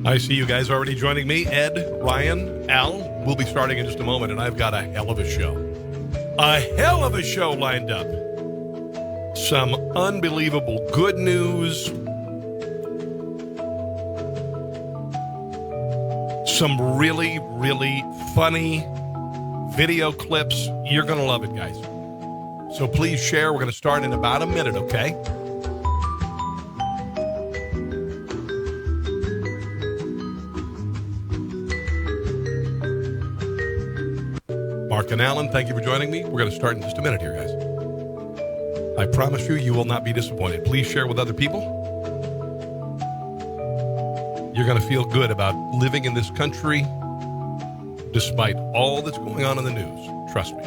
I see you guys already joining me. Ed, Ryan, Al. We'll be starting in just a moment, and I've got a hell of a show. A hell of a show lined up. Some unbelievable good news. Some really, really funny video clips. You're going to love it, guys. So please share. We're going to start in about a minute, okay? Mark and Alan, thank you for joining me. We're going to start in just a minute here, guys. I promise you, you will not be disappointed. Please share with other people. You're going to feel good about living in this country despite all that's going on in the news. Trust me.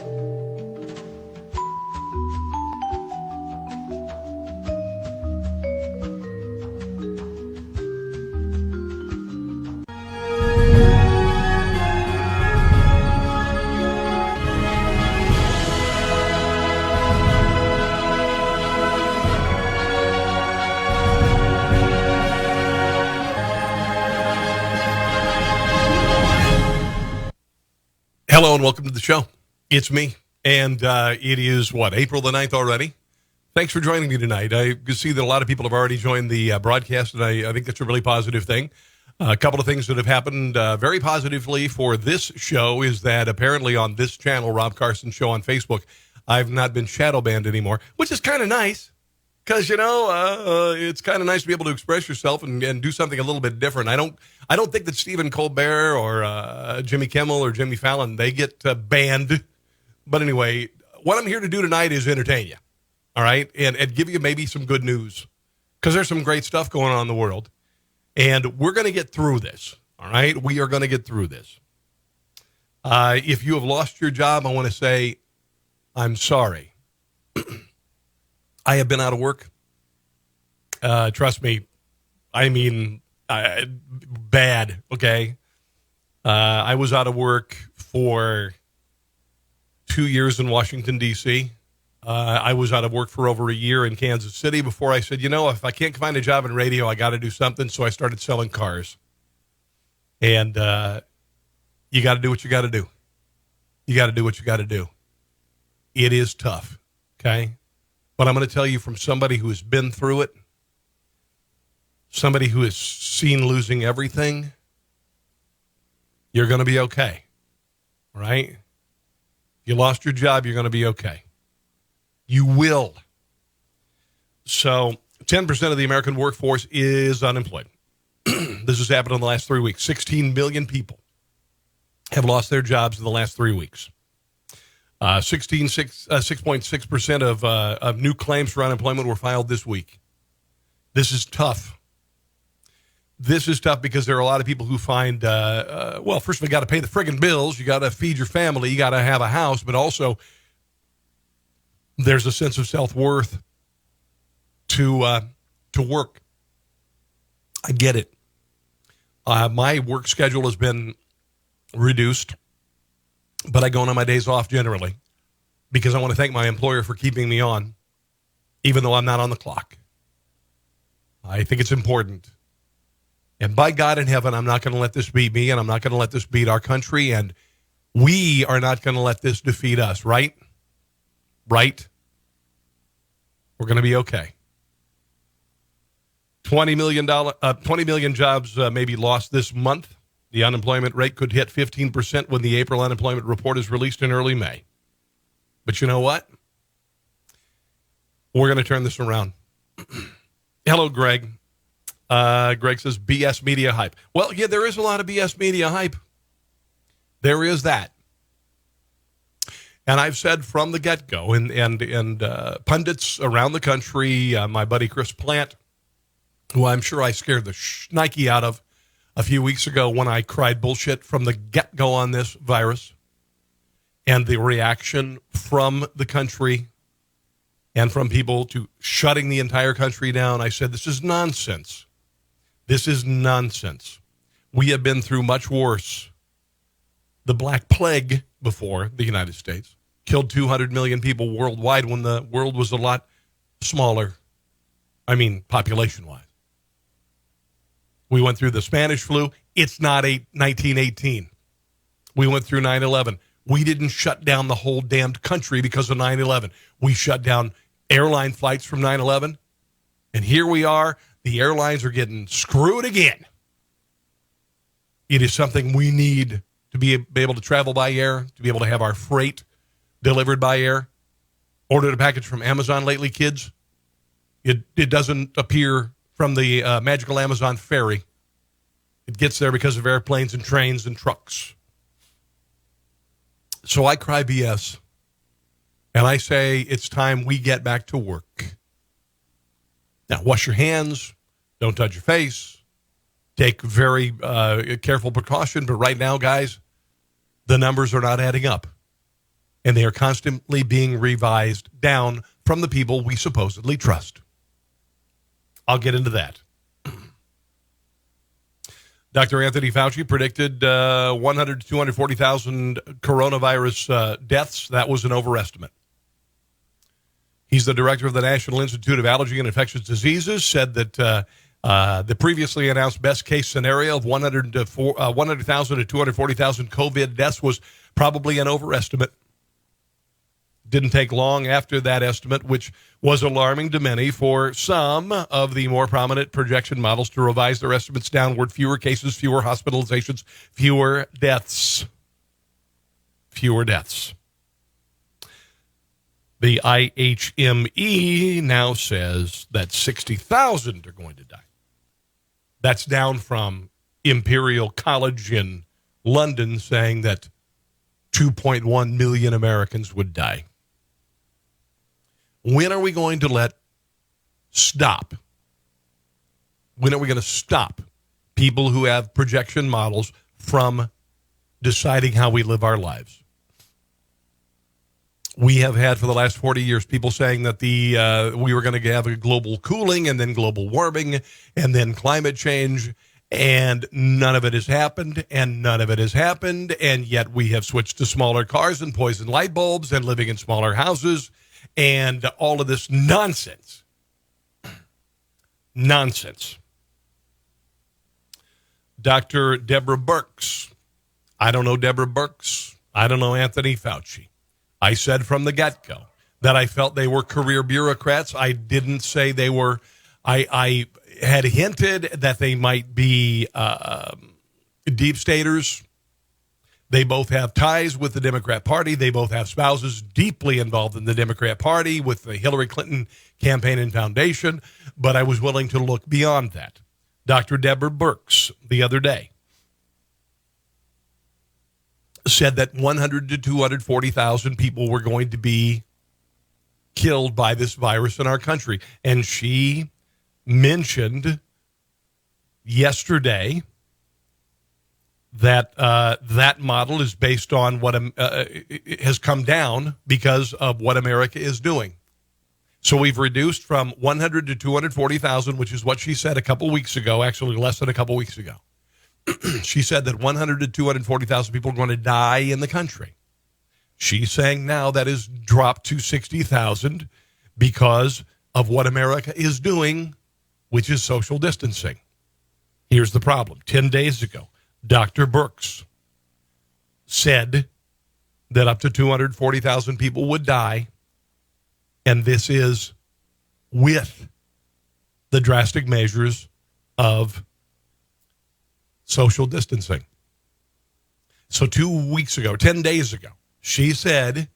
Hello and welcome to the show. It's me, and it is, April the 9th already? Thanks for joining me tonight. I can see that a lot of people have already joined the broadcast, and I think that's a really positive thing. A couple of things that have happened very positively for this show is that apparently on this channel, Rob Carson Show on Facebook, I've not been shadow banned anymore, which is kind of nice. Because, it's kind of nice to be able to express yourself and do something a little bit different. I don't think that Stephen Colbert or Jimmy Kimmel or Jimmy Fallon, they get banned. But anyway, what I'm here to do tonight is entertain you, all right? And give you maybe some good news. Because there's some great stuff going on in the world. And we're going to get through this, all right? We are going to get through this. If you have lost your job, I want to say I'm sorry. I have been out of work. Trust me. I mean, bad, okay? I was out of work for 2 years in Washington, D.C. I was out of work for over a year in Kansas City before I said, if I can't find a job in radio, I got to do something. So I started selling cars. And you got to do what you got to do. You got to do what you got to do. It is tough, okay? But I'm going to tell you from somebody who has been through it, somebody who has seen losing everything, you're going to be okay, all right? If you lost your job, you're going to be okay. You will. So 10% of the American workforce is unemployed. This has happened in the last 3 weeks. 16 million people have lost their jobs in the last 3 weeks. 6.6% of new claims for unemployment were filed this week. This is tough. This is tough because there are a lot of people who find, first of all, you got to pay the friggin' bills. You got to feed your family. You got to have a house. But also, there's a sense of self-worth to work. I get it. My work schedule has been reduced. But I go on my days off generally because I want to thank my employer for keeping me on, even though I'm not on the clock. I think it's important. And by God in heaven, I'm not going to let this beat me, and I'm not going to let this beat our country, and we are not going to let this defeat us, right? Right? We're going to be okay. 20 million jobs may be lost this month. The unemployment rate could hit 15% when the April unemployment report is released in early May. But you know what? We're going to turn this around. Hello, Greg. Greg says BS media hype. Well, yeah, there is a lot of BS media hype. There is that. And I've said from the get-go, and pundits around the country, my buddy Chris Plant, who I'm sure I scared the Nike out of a few weeks ago when I cried bullshit from the get-go on this virus, and the reaction from the country and from people to shutting the entire country down, I said, this is nonsense. This is nonsense. We have been through much worse. The Black Plague before the United States killed 200 million people worldwide when the world was a lot smaller. I mean, population-wise. We went through the Spanish flu. It's not 1918. We went through 9/11. We didn't shut down the whole damned country because of 9/11. We shut down airline flights from 9/11. And here we are. The airlines are getting screwed again. It is something we need to be able to travel by air, to be able to have our freight delivered by air. Ordered a package from Amazon lately, kids. It doesn't appear from the magical Amazon ferry. It gets there because of airplanes and trains and trucks. So I cry BS, and I say it's time we get back to work. Now, wash your hands. Don't touch your face. Take very careful precaution. But right now, guys, the numbers are not adding up. And they are constantly being revised down from the people we supposedly trust. I'll get into that. Dr. Anthony Fauci predicted 100 to 240,000 coronavirus deaths. That was an overestimate. He's the director of the National Institute of Allergy and Infectious Diseases, said that the previously announced best case scenario of 100,000 to 240,000 COVID deaths was probably an overestimate. Didn't take long after that estimate, which was alarming to many, for some of the more prominent projection models to revise their estimates downward. Fewer cases, fewer hospitalizations, fewer deaths. Fewer deaths. The IHME now says that 60,000 are going to die. That's down from Imperial College in London saying that 2.1 million Americans would die. When are we going to stop? When are we going to stop people who have projection models from deciding how we live our lives? We have had for the last 40 years people saying that we were going to have a global cooling and then global warming and then climate change, and none of it has happened, and none of it has happened, and yet we have switched to smaller cars and poison light bulbs and living in smaller houses and all of this nonsense. Nonsense. Dr. Deborah Birx. I don't know Deborah Birx. I don't know Anthony Fauci. I said from the get-go that I felt they were career bureaucrats. I didn't say they were. I had hinted that they might be deep staters. They both have ties with the Democrat Party. They both have spouses deeply involved in the Democrat Party with the Hillary Clinton campaign and foundation. But I was willing to look beyond that. Dr. Deborah Birx the other day said that 100 to 240,000 people were going to be killed by this virus in our country. And she mentioned yesterday that that model is based on what has come down because of what America is doing. So we've reduced from 100 to 240,000, which is what she said a couple weeks ago, actually less than a couple weeks ago. She said that 100 to 240,000 people are going to die in the country. She's saying now that is dropped to 60,000 because of what America is doing, which is social distancing. Here's the problem. 10 days ago, Dr. Birx said that up to 240,000 people would die, and this is with the drastic measures of social distancing. So 2 weeks ago, 10 days ago, she said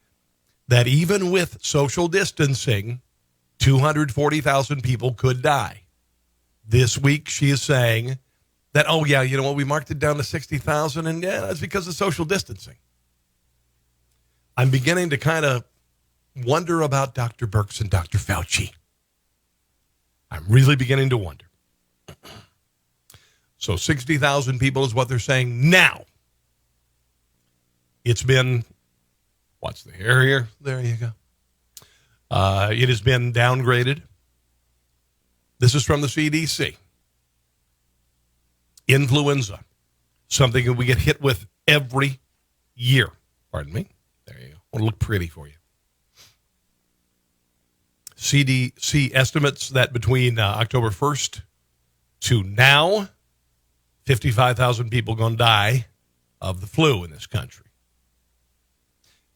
that even with social distancing, 240,000 people could die. This week, she is saying that, oh, yeah, you know what, we marked it down to 60,000, and yeah, that's because of social distancing. I'm beginning to kind of wonder about Dr. Birx and Dr. Fauci. I'm really beginning to wonder. So 60,000 people is what they're saying now. It's been, what's the hair here? There you go. It has been downgraded. This is from the CDC. Influenza, something that we get hit with every year. Pardon me. There you go. I want to look pretty for you. CDC estimates that between October 1st to now, 55,000 people going to die of the flu in this country.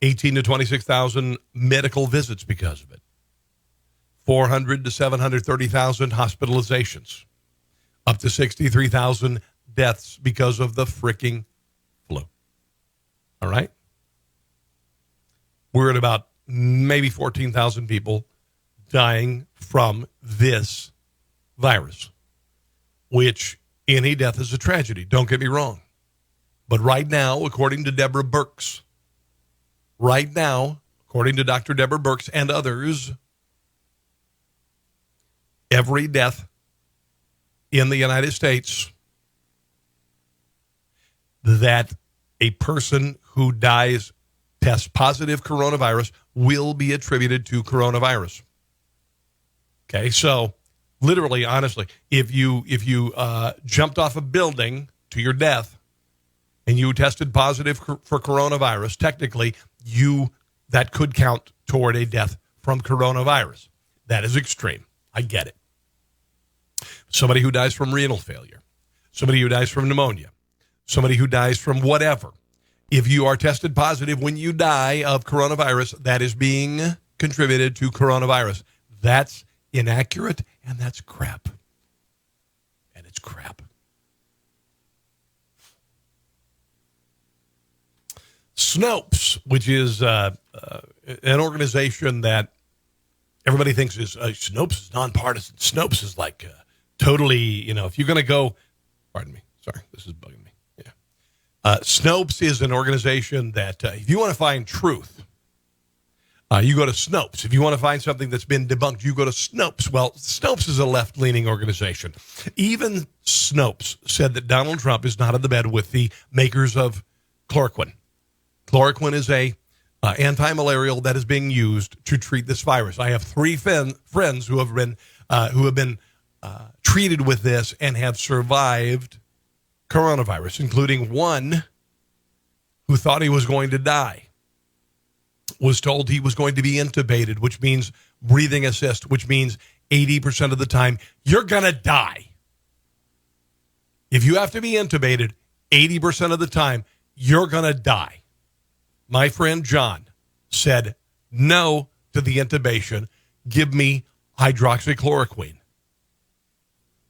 18 to 26,000 medical visits because of it. 400 to 730,000 hospitalizations. Up to 63,000 deaths because of the freaking flu. All right? We're at about maybe 14,000 people dying from this virus, which any death is a tragedy. Don't get me wrong. But right now, according to Deborah Birx, right now, according to Dr. Deborah Birx and others, every death in the United States that a person who dies tests positive coronavirus will be attributed to coronavirus. Okay, so literally, honestly, if you jumped off a building to your death and you tested positive for coronavirus, technically that could count toward a death from coronavirus. That is extreme. I get it. Somebody who dies from renal failure, somebody who dies from pneumonia, somebody who dies from whatever. If you are tested positive when you die of coronavirus, that is being contributed to coronavirus. That's inaccurate, and that's crap. And it's crap. Snopes, which is an organization that everybody thinks is Snopes is nonpartisan. Snopes is like totally, if you're going to go, pardon me, sorry, this is bugging me. Yeah. Snopes is an organization that if you want to find truth, you go to Snopes. If you want to find something that's been debunked, you go to Snopes. Well, Snopes is a left-leaning organization. Even Snopes said that Donald Trump is not in the bed with the makers of chloroquine. Chloroquine is a anti-malarial that is being used to treat this virus. I have three friends who have been treated with this and have survived coronavirus, including one who thought he was going to die. Was told he was going to be intubated, which means breathing assist, which means 80% of the time you're going to die. If you have to be intubated, 80% of the time you're going to die. My friend John said no to the intubation. Give me hydroxychloroquine.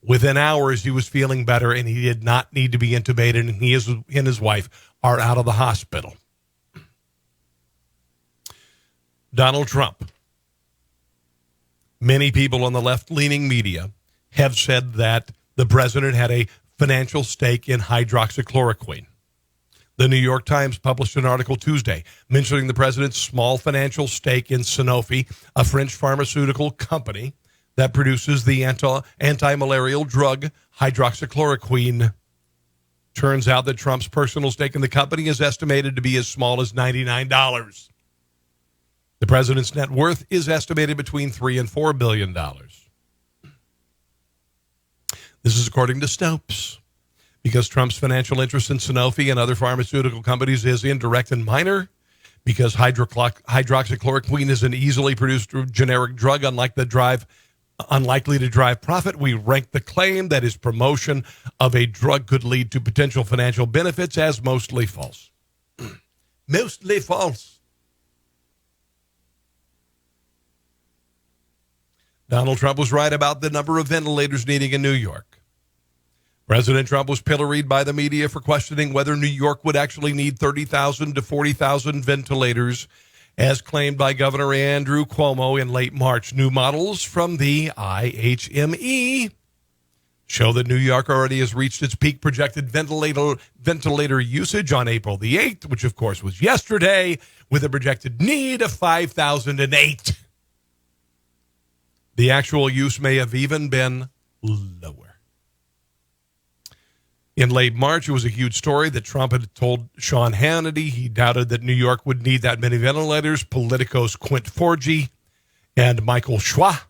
Within hours, he was feeling better, and he did not need to be intubated, and he and his wife are out of the hospital. Donald Trump. Many people on the left-leaning media have said that the president had a financial stake in hydroxychloroquine. The New York Times published an article Tuesday mentioning the president's small financial stake in Sanofi, a French pharmaceutical company that produces the anti-malarial drug hydroxychloroquine. Turns out that Trump's personal stake in the company is estimated to be as small as $99. The president's net worth is estimated between $3 and $4 billion. This is according to Snopes. Because Trump's financial interest in Sanofi and other pharmaceutical companies is indirect and minor, because hydroxychloroquine is an easily produced generic drug unlikely to drive profit, we rank the claim that his promotion of a drug could lead to potential financial benefits as mostly false. Mostly false. Donald Trump was right about the number of ventilators needing in New York. President Trump was pilloried by the media for questioning whether New York would actually need 30,000 to 40,000 ventilators, as claimed by Governor Andrew Cuomo in late March. New models from the IHME show that New York already has reached its peak projected ventilator usage on April the 8th, which of course was yesterday, with a projected need of 5,008. The actual use may have even been lower. In late March, it was a huge story that Trump had told Sean Hannity he doubted that New York would need that many ventilators. Politico's Quint Forgy and Michael Schwa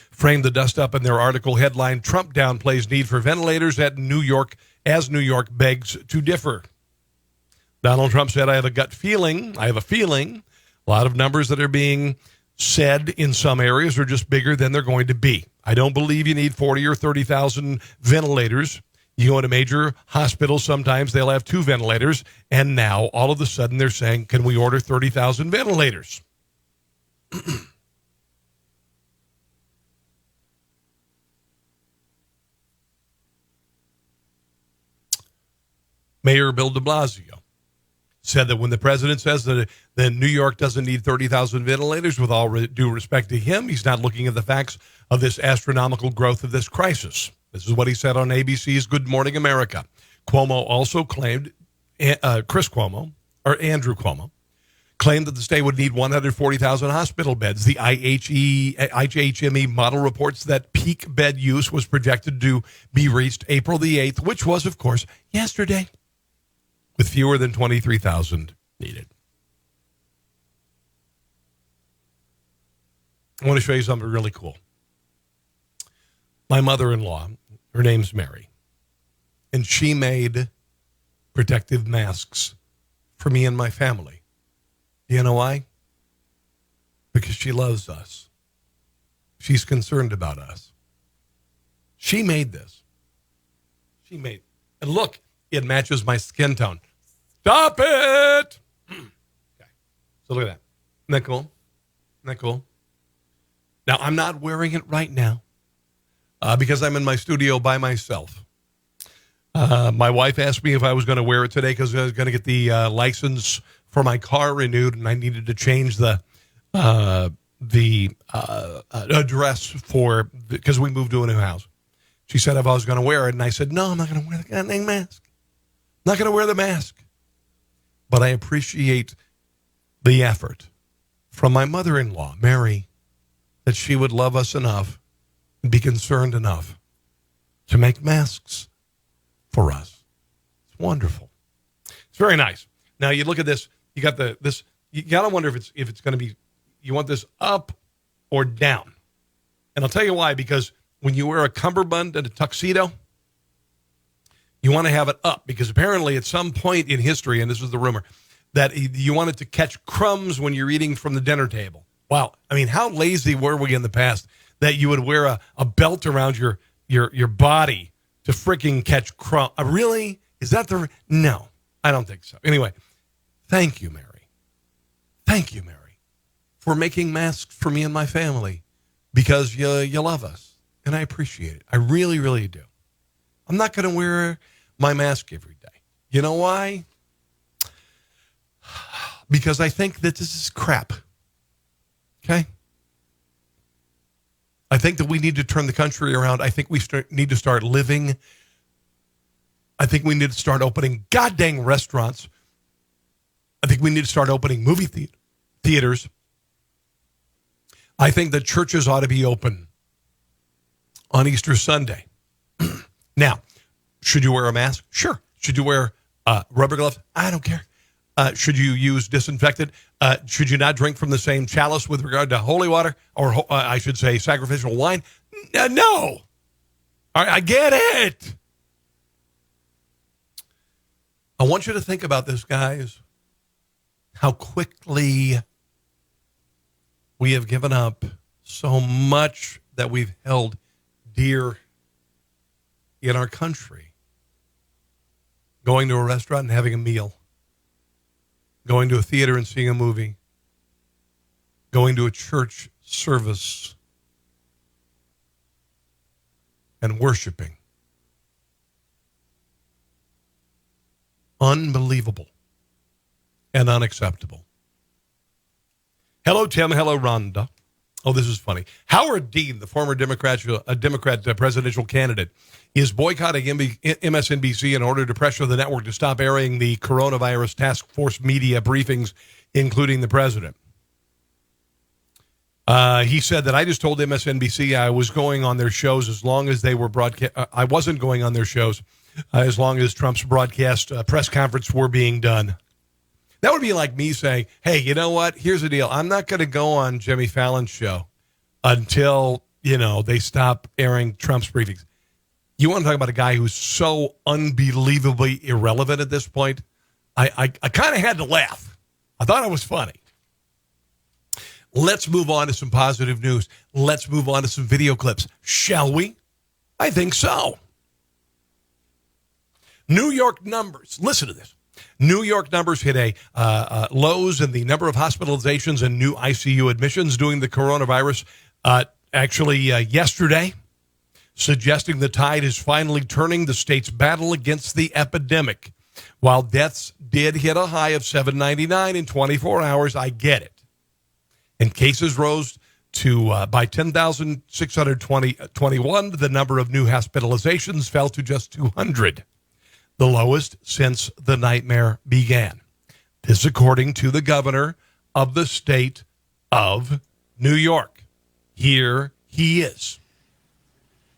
framed the dust-up in their article headline, Trump downplays need for ventilators at New York as New York begs to differ. Donald Trump said, I have a feeling, a lot of numbers that are being said in some areas are just bigger than they're going to be. I don't believe you need 40 or 30,000 ventilators. You go to major hospitals, sometimes they'll have 2 ventilators, and now all of a sudden they're saying, can we order 30,000 ventilators? Mayor Bill de Blasio said that when the president says that New York doesn't need 30,000 ventilators, with all due respect to him, he's not looking at the facts of this astronomical growth of this crisis. This is what he said on ABC's Good Morning America. Cuomo also claimed, Andrew Cuomo, claimed that the state would need 140,000 hospital beds. The IHME model reports that peak bed use was projected to be reached April the 8th, which was, of course, yesterday, with fewer than 23,000 needed. I want to show you something really cool. My mother-in-law, her name's Mary, and she made protective masks for me and my family. You know why? Because she loves us. She's concerned about us. She made this. And look, it matches my skin tone. Stop it! Okay. So look at that. Isn't that cool? Now, I'm not wearing it right now because I'm in my studio by myself. My wife asked me if I was going to wear it today because I was going to get the license for my car renewed, and I needed to change the address because we moved to a new house. She said if I was going to wear it, and I said, no, I'm not going to wear the goddamn mask. I'm not going to wear the mask. But I appreciate the effort from my mother-in-law, Mary, that she would love us enough and be concerned enough to make masks for us. It's wonderful. It's very nice. Now you look at this. You got this. You gotta wonder if it's going to be. You want this up or down? And I'll tell you why. Because when you wear a cummerbund and a tuxedo, you want to have it up, because apparently at some point in history, and this is the rumor, that you wanted to catch crumbs when you're eating from the dinner table. Wow. I mean, how lazy were we in the past that you would wear a belt around your body to freaking catch crumbs? Really? Is that No, I don't think so. Anyway, thank you, Mary. Thank you, Mary, for making masks for me and my family, because you love us, and I appreciate it. I really, really do. I'm not going to wear my mask every day. You know why? Because I think that this is crap. Okay? I think that we need to turn the country around. I think we need to start living. I think we need to start opening goddamn restaurants. I think we need to start opening movie theaters. I think that churches ought to be open on Easter Sunday. Now, should you wear a mask? Sure. Should you wear rubber gloves? I don't care. Should you use disinfectant? Should you not drink from the same chalice with regard to holy water, or I should say sacrificial wine? No. All right, I get it. I want you to think about this, guys. How quickly we have given up so much that we've held dear in our country. Going to a restaurant and having a meal. Going to a theater and seeing a movie. Going to a church service and worshiping. Unbelievable and unacceptable. Hello, Tim. Hello, Rhonda. Oh, this is funny. Howard Dean, the former Democrat presidential candidate, is boycotting MSNBC in order to pressure the network to stop airing the coronavirus task force media briefings, including the president. He said that I just told MSNBC I was going on their shows as long as they were broadcast. I wasn't going on their shows as long as Trump's broadcast press conference were being done. That would be like me saying, hey, you know what? Here's the deal. I'm not going to go on Jimmy Fallon's show until, they stop airing Trump's briefings. You want to talk about a guy who's so unbelievably irrelevant at this point? I kind of had to laugh. I thought it was funny. Let's move on to some positive news. Let's move on to some video clips. Shall we? I think so. New York numbers. Listen to this. New York numbers hit a lows in the number of hospitalizations and new ICU admissions during the coronavirus yesterday, suggesting the tide is finally turning the state's battle against the epidemic. While deaths did hit a high of 799 in 24 hours, I get it. And cases rose to by 10,621. The number of new hospitalizations fell to just 200, the lowest since the nightmare began. This according to the governor of the state of New York. Here he is.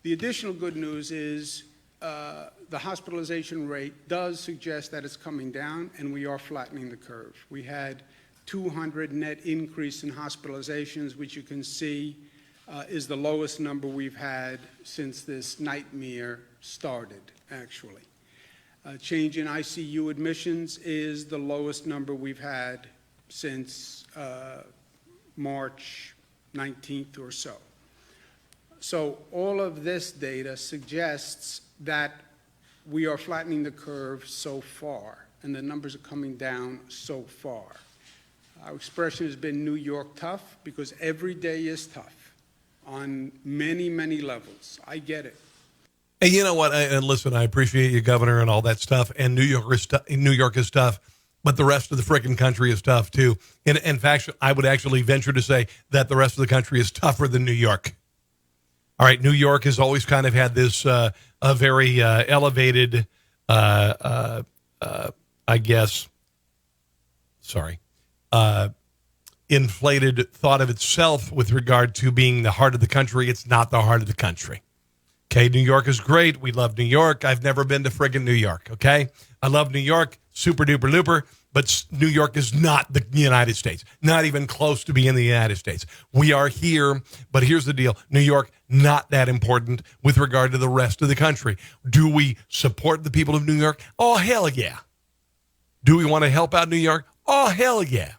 The additional good news is the hospitalization rate does suggest that it's coming down, and we are flattening the curve. We had 200 net increase in hospitalizations, which you can see is the lowest number we've had since this nightmare started, actually. Change in ICU admissions is the lowest number we've had since March 19th or so. So all of this data suggests that we are flattening the curve so far, and the numbers are coming down so far. Our expression has been New York tough, because every day is tough on many, many levels. I get it. And you know what? And listen, I appreciate you, Governor, and all that stuff. And New York is tough, but the rest of the frickin' country is tough too. In fact, I would actually venture to say that the rest of the country is tougher than New York. All right, New York has always kind of had this a very elevated, inflated thought of itself with regard to being the heart of the country. It's not the heart of the country. Okay, New York is great. We love New York. I've never been to friggin' New York, okay? I love New York, super duper looper, but New York is not the United States, not even close to being the United States. We are here, but here's the deal. New York, not that important with regard to the rest of the country. Do we support the people of New York? Oh, hell yeah. Do we want to help out New York? Oh, hell yeah.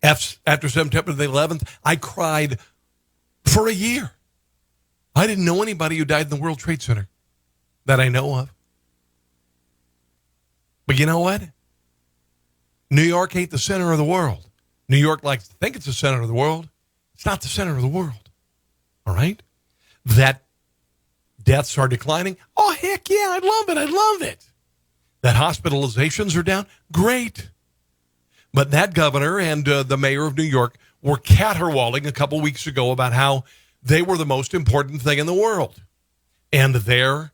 After September the 11th, I cried for a year. I didn't know anybody who died in the World Trade Center that I know of. But you know what? New York ain't the center of the world. New York likes to think it's the center of the world. It's not the center of the world. All right? That deaths are declining. Oh, heck yeah, I love it. I love it. That hospitalizations are down. Great. But that governor and the mayor of New York were caterwauling a couple weeks ago about how they were the most important thing in the world. And their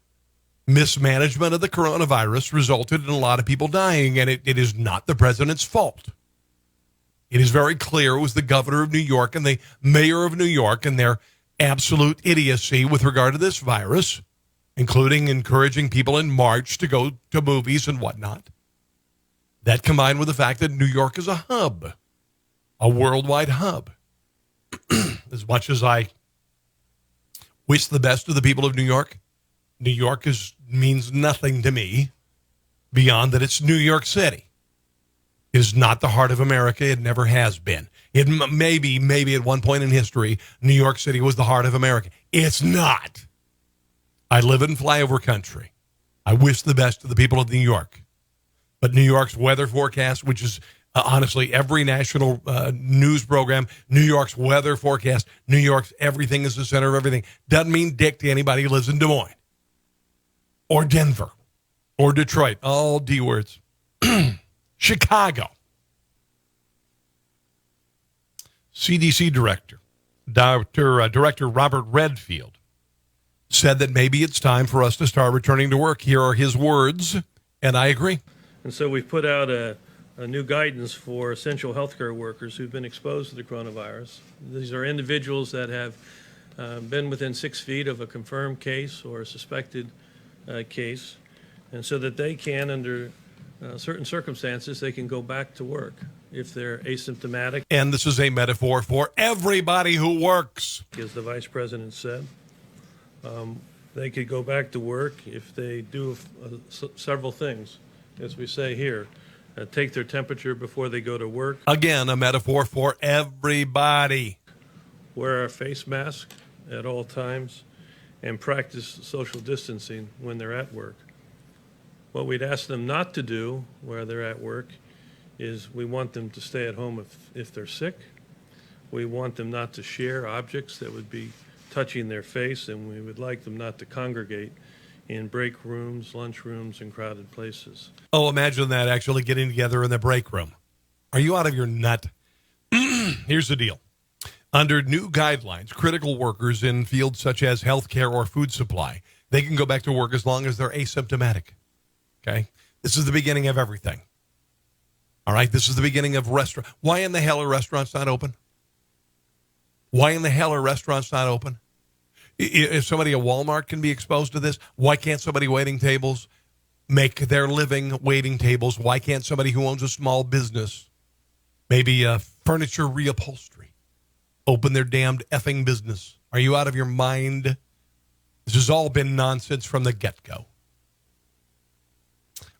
mismanagement of the coronavirus resulted in a lot of people dying, and it is not the president's fault. It is very clear it was the governor of New York and the mayor of New York and their absolute idiocy with regard to this virus, including encouraging people in March to go to movies and whatnot. That combined with the fact that New York is a hub, a worldwide hub. As much as I wish the best of the people of New York means nothing to me beyond that it's New York City. It is not the heart of America. It never has been. It maybe at one point in history, New York City was the heart of America. It's not. I live in flyover country. I wish the best of the people of New York. But New York's weather forecast, which is honestly every national news program, New York's weather forecast, New York's everything is the center of everything, doesn't mean dick to anybody who lives in Des Moines or Denver or Detroit. All D words. Chicago. CDC Director Robert Redfield said that maybe it's time for us to start returning to work. Here are his words, and I agree. And so we've put out a new guidance for essential healthcare workers who've been exposed to the coronavirus. These are individuals that have been within 6 feet of a confirmed case or a suspected case, and so that they can, under certain circumstances, they can go back to work if they're asymptomatic. And this is a metaphor for everybody who works. As the Vice President said, they could go back to work if they do several things, as we say here. Take their temperature before they go to work. Again, a metaphor for everybody. Wear a face mask at all times and practice social distancing when they're at work. What we'd ask them not to do where they're at work is we want them to stay at home if they're sick. We want them not to share objects that would be touching their face, and we would like them not to congregate in break rooms, lunch rooms, and crowded places. Oh, imagine that, actually getting together in the break room. Are you out of your nut? Here's the deal. Under new guidelines, critical workers in fields such as healthcare or food supply, they can go back to work as long as they're asymptomatic. Okay? This is the beginning of everything. All right? This is the beginning of restaurant. Why in the hell are restaurants not open? Why in the hell are restaurants not open? If somebody at Walmart can be exposed to this, why can't somebody waiting tables make their living waiting tables? Why can't somebody who owns a small business, maybe furniture reupholstery, open their damned effing business? Are you out of your mind? This has all been nonsense from the get-go.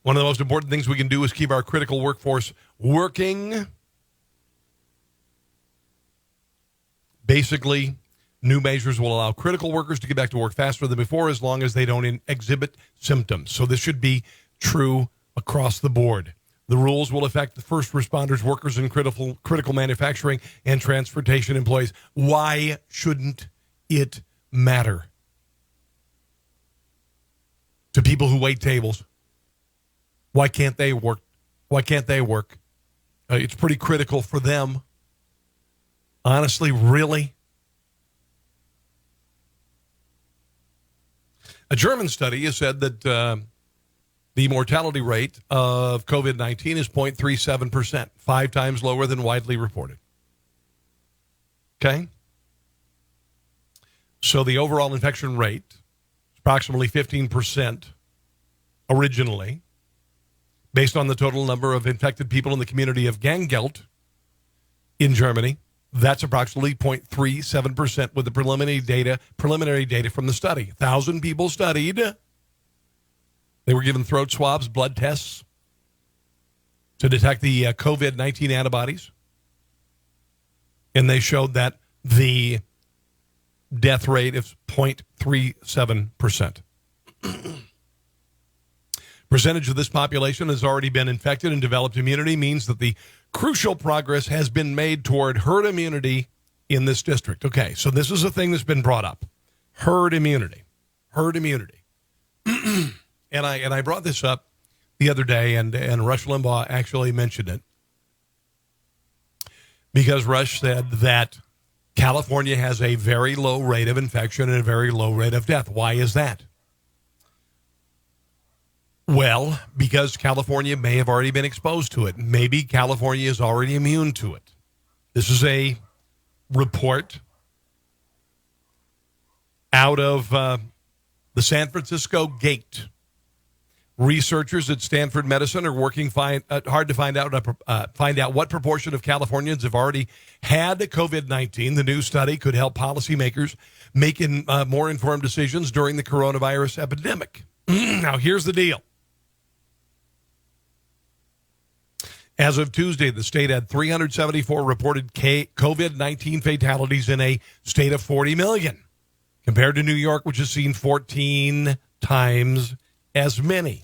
One of the most important things we can do is keep our critical workforce working. Basically, new measures will allow critical workers to get back to work faster than before as long as they don't exhibit symptoms. So this should be true across the board. The rules will affect the first responders, workers in critical manufacturing, and transportation employees. Why shouldn't it matter to people who wait tables? Why can't they work? Why can't they work? It's pretty critical for them. Honestly, really? A German study has said that the mortality rate of COVID-19 is 0.37%, 5 times lower than widely reported. Okay? So the overall infection rate is approximately 15% originally, based on the total number of infected people in the community of Gangelt in Germany. That's approximately 0.37% with the preliminary data from the study. 1,000 people studied. They were given throat swabs, blood tests to detect the COVID-19 antibodies. And they showed that the death rate is 0.37%. Percentage of this population has already been infected and developed immunity means that the crucial progress has been made toward herd immunity in this district. Okay, so this is a thing that's been brought up. Herd immunity. Herd immunity. And I brought this up the other day, and Rush Limbaugh actually mentioned it. Because Rush said that California has a very low rate of infection and a very low rate of death. Why is that? Well, because California may have already been exposed to it. Maybe California is already immune to it. This is a report out of the San Francisco Gate. Researchers at Stanford Medicine are working hard to find out what proportion of Californians have already had COVID-19. The new study could help policymakers make more informed decisions during the coronavirus epidemic. Now, here's the deal. As of Tuesday, the state had 374 reported COVID-19 fatalities in a state of 40 million, compared to New York, which has seen 14 times as many.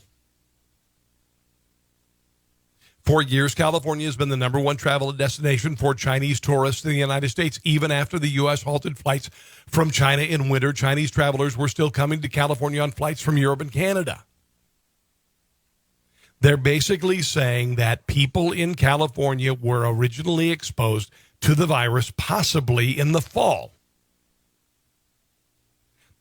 For years, California has been the number one travel destination for Chinese tourists in the United States. Even after the U.S. halted flights from China in winter, Chinese travelers were still coming to California on flights from Europe and Canada. They're basically saying that people in California were originally exposed to the virus possibly in the fall.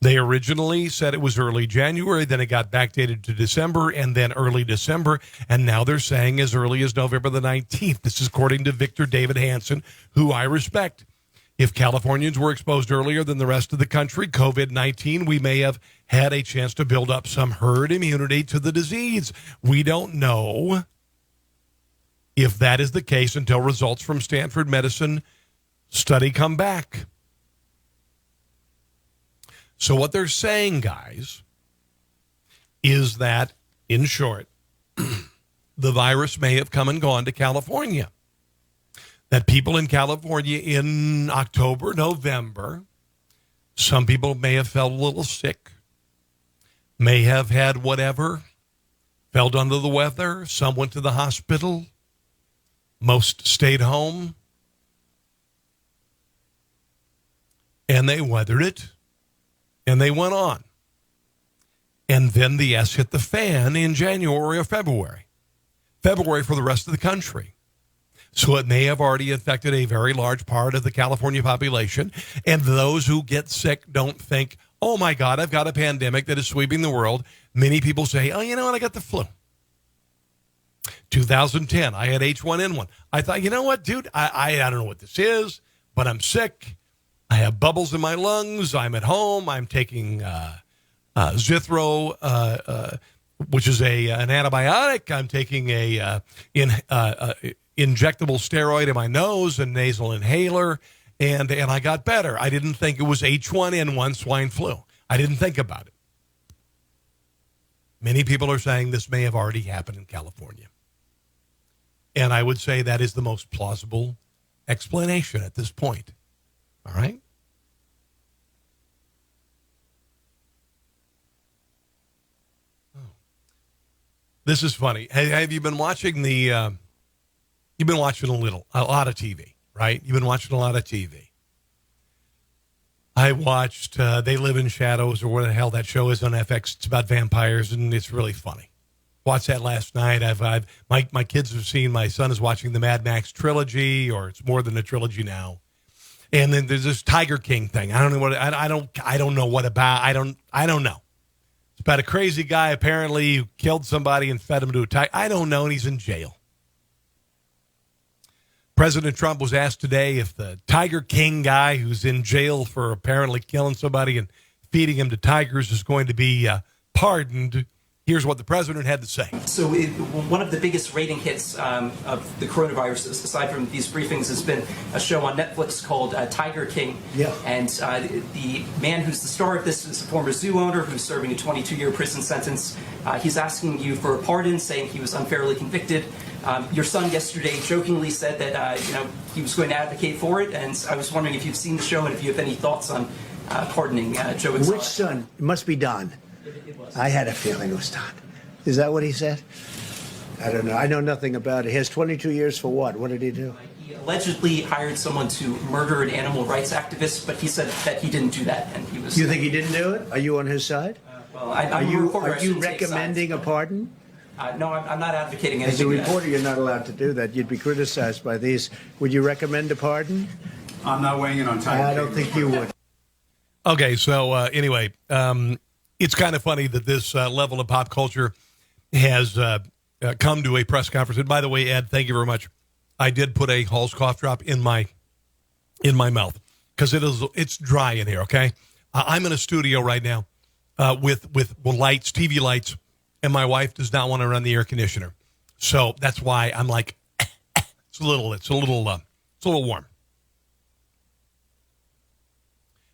They originally said it was early January, then it got backdated to December, and then early December, and now they're saying as early as November the 19th. This is according to Victor David Hansen, who I respect. If Californians were exposed earlier than the rest of the country, COVID-19, we may have had a chance to build up some herd immunity to the disease. We don't know if that is the case until results from Stanford Medicine study come back. So what they're saying, guys, is that, in short, the virus may have come and gone to California. That people in California in October, November, some people may have felt a little sick, may have had whatever felt under the weather. Some went to the hospital. Most stayed home. And they weathered it. And they went on. And then the S hit the fan in January or February. February for the rest of the country. So it may have already affected a very large part of the California population. And those who get sick don't think, oh my God, I've got a pandemic that is sweeping the world. Many people say, oh, you know what, I got the flu. 2010, I had H1N1. I thought, you know what, dude, I don't know what this is, but I'm sick. I have bubbles in my lungs. I'm at home. I'm taking Zithro, which is an antibiotic. I'm taking a injectable steroid in my nose, a nasal inhaler, and I got better. I didn't think it was H1N1 swine flu. I didn't think about it. Many people are saying this may have already happened in California. And I would say that is the most plausible explanation at this point. All right? This is funny. Have you been watching you've been watching a lot of TV, right? You've been watching a lot of TV. I watched They Live in Shadows, or what the hell that show is on FX. It's about vampires, and it's really funny. Watched that last night. My kids have seen, my son is watching the Mad Max trilogy, or it's more than a trilogy now. And then there's this Tiger King thing. I don't know what I don't know what about. I don't know. It's about a crazy guy apparently who killed somebody and fed him to a tiger. I don't know, and he's in jail. President Trump was asked today if the Tiger King guy who's in jail for apparently killing somebody and feeding him to tigers is going to be pardoned. Here's what the president had to say. So one of the biggest rating hits of the coronavirus, aside from these briefings, has been a show on Netflix called Tiger King. Yeah. And the man who's the star of this is a former zoo owner who's serving a 22-year prison sentence. He's asking you for a pardon, saying he was unfairly convicted. Your son yesterday jokingly said that he was going to advocate for it, and I was wondering if you've seen the show and if you have any thoughts on pardoning Joe Exotic. Which son? It must be Don. It was. I had a feeling it was Don. Is that what he said? I don't know. I know nothing about it. He has 22 years for what? What did he do? He allegedly hired someone to murder an animal rights activist, but he said that he didn't do that, and he was. You think he didn't do it? Are you on his side? Are you recommending a pardon? No, I'm not advocating anything. As a reporter, you're not allowed to do that. You'd be criticized by these. Would you recommend a pardon? I'm not weighing in on Tiger King. I don't think you would. Okay, so anyway, it's kind of funny that this level of pop culture has come to a press conference. And by the way, Ed, thank you very much. I did put a Hall's cough drop in my mouth because it's dry in here. Okay, I'm in a studio right now with lights, TV lights, and my wife does not want to run the air conditioner, so that's why I'm like, it's a little warm.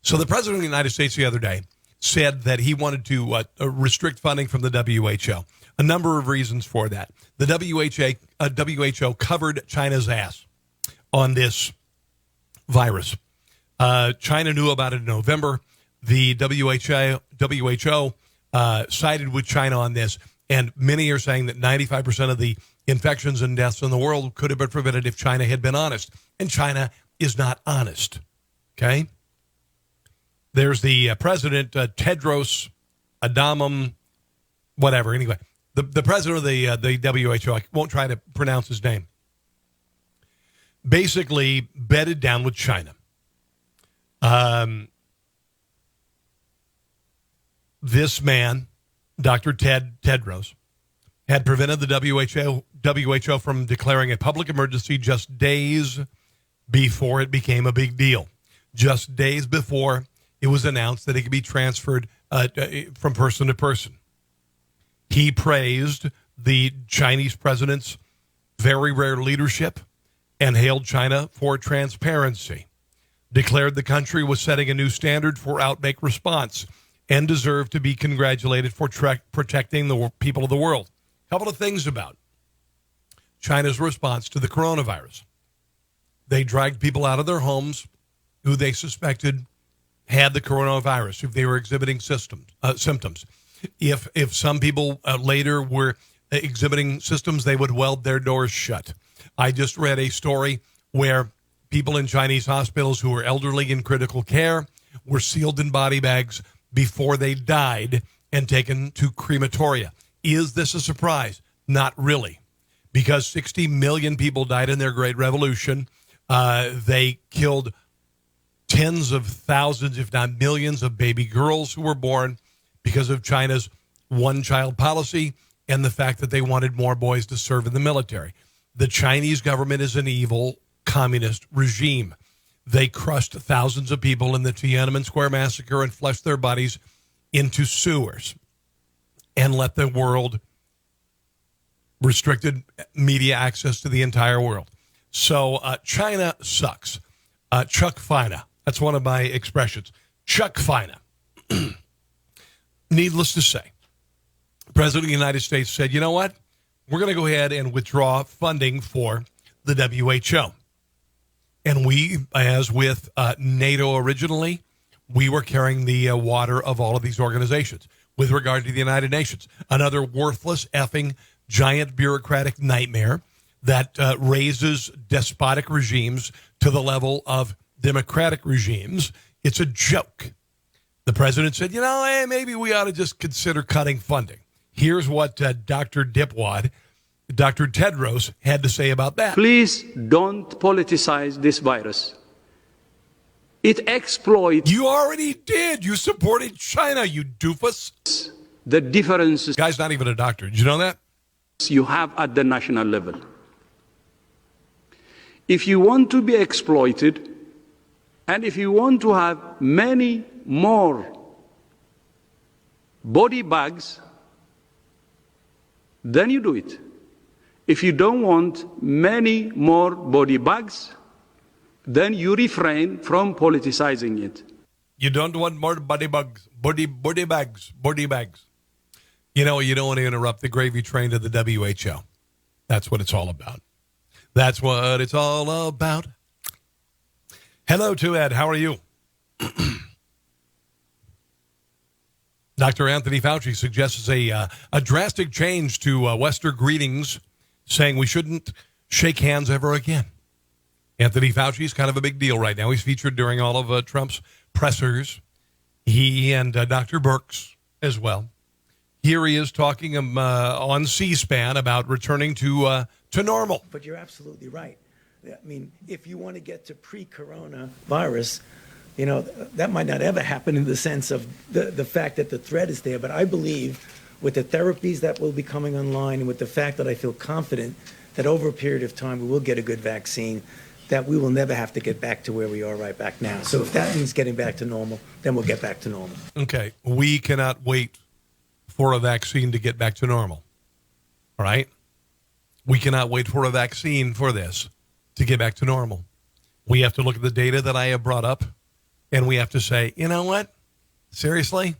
So the president of the United States the other day said that he wanted to restrict funding from the WHO. A number of reasons for that. The WHO covered China's ass on this virus. China knew about it in November. The WHO sided with China on this, and many are saying that 95% of the infections and deaths in the world could have been prevented if China had been honest. And China is not honest. Okay? There's the president, Tedros Adhanom, whatever. Anyway, the president of the WHO, I won't try to pronounce his name, basically bedded down with China. This man, Dr. Tedros, had prevented the WHO from declaring a public emergency just days before it became a big deal. Just days before it was announced that it could be transferred from person to person. He praised the Chinese president's very rare leadership and hailed China for transparency, declared the country was setting a new standard for outbreak response and deserved to be congratulated for protecting the people of the world. A couple of things about China's response to the coronavirus. They dragged people out of their homes who they suspected had the coronavirus if they were exhibiting symptoms. If some people later were exhibiting systems, they would weld their doors shut. I just read a story where people in Chinese hospitals who were elderly in critical care were sealed in body bags before they died and taken to crematoria. Is this a surprise? Not really, because 60 million people died in their Great Revolution. They killed tens of thousands, if not millions, of baby girls who were born because of China's one-child policy and the fact that they wanted more boys to serve in the military. The Chinese government is an evil communist regime. They crushed thousands of people in the Tiananmen Square massacre and flushed their bodies into sewers and let the world restricted media access to the entire world. So China sucks. Chuck Fina. That's one of my expressions. Chuck Fina. Needless to say, the President of the United States said, you know what? We're going to go ahead and withdraw funding for the WHO. And we, as with NATO originally, we were carrying the water of all of these organizations. With regard to the United Nations, another worthless effing giant bureaucratic nightmare that raises despotic regimes to the level of democratic regimes. It's a joke. The president said, you know, hey, maybe we ought to just consider cutting funding. Here's what Dr. Dipwad, Dr. Tedros, had to say about that. Please don't politicize this virus. It exploits. You already did. You supported China, you doofus. The differences. Guy's not even a doctor. Did you know that? You have at the national level. If you want to be exploited, and if you want to have many more body bags, then you do it. If you don't want many more body bags, then you refrain from politicizing it. You don't want more body bags. You know, you don't want to interrupt the gravy train to the WHO. That's what it's all about. That's what it's all about. Hello to Ed. How are you? Dr. Anthony Fauci suggests a drastic change to Western greetings, saying we shouldn't shake hands ever again. Anthony Fauci is kind of a big deal right now. He's featured during all of Trump's pressers. He and Dr. Birx as well. Here he is talking on C-SPAN about returning to normal. But you're absolutely right. I mean, if you want to get to pre-coronavirus, you know, that might not ever happen in the sense of the fact that the threat is there. But I believe with the therapies that will be coming online and with the fact that I feel confident that over a period of time we will get a good vaccine, that we will never have to get back to where we are right back now. So if that means getting back to normal, then we'll get back to normal. Okay. We cannot wait for a vaccine to get back to normal. All right? We cannot wait for a vaccine for this to get back to normal. We have to look at the data that I have brought up, and we have to say, you know what? Seriously?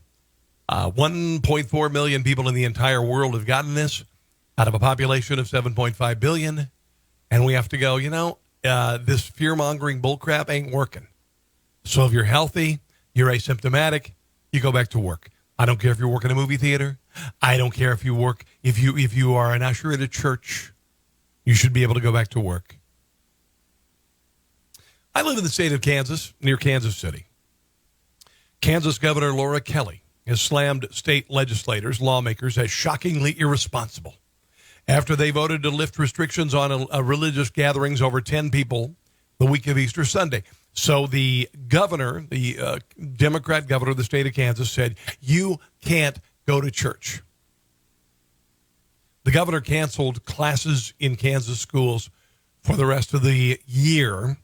1.4 million people in the entire world have gotten this out of a population of 7.5 billion. And we have to go, you know, this fear-mongering bullcrap ain't working. So if you're healthy, you're asymptomatic, you go back to work. I don't care if you're working in a movie theater. I don't care if you work, if you are an usher at a church, you should be able to go back to work. I live in the state of Kansas, near Kansas City. Kansas Governor Laura Kelly has slammed state legislators, lawmakers, as shockingly irresponsible after they voted to lift restrictions on religious gatherings over 10 people the week of Easter Sunday. So the governor, the Democrat governor of the state of Kansas, said, you can't go to church. The governor canceled classes in Kansas schools for the rest of the year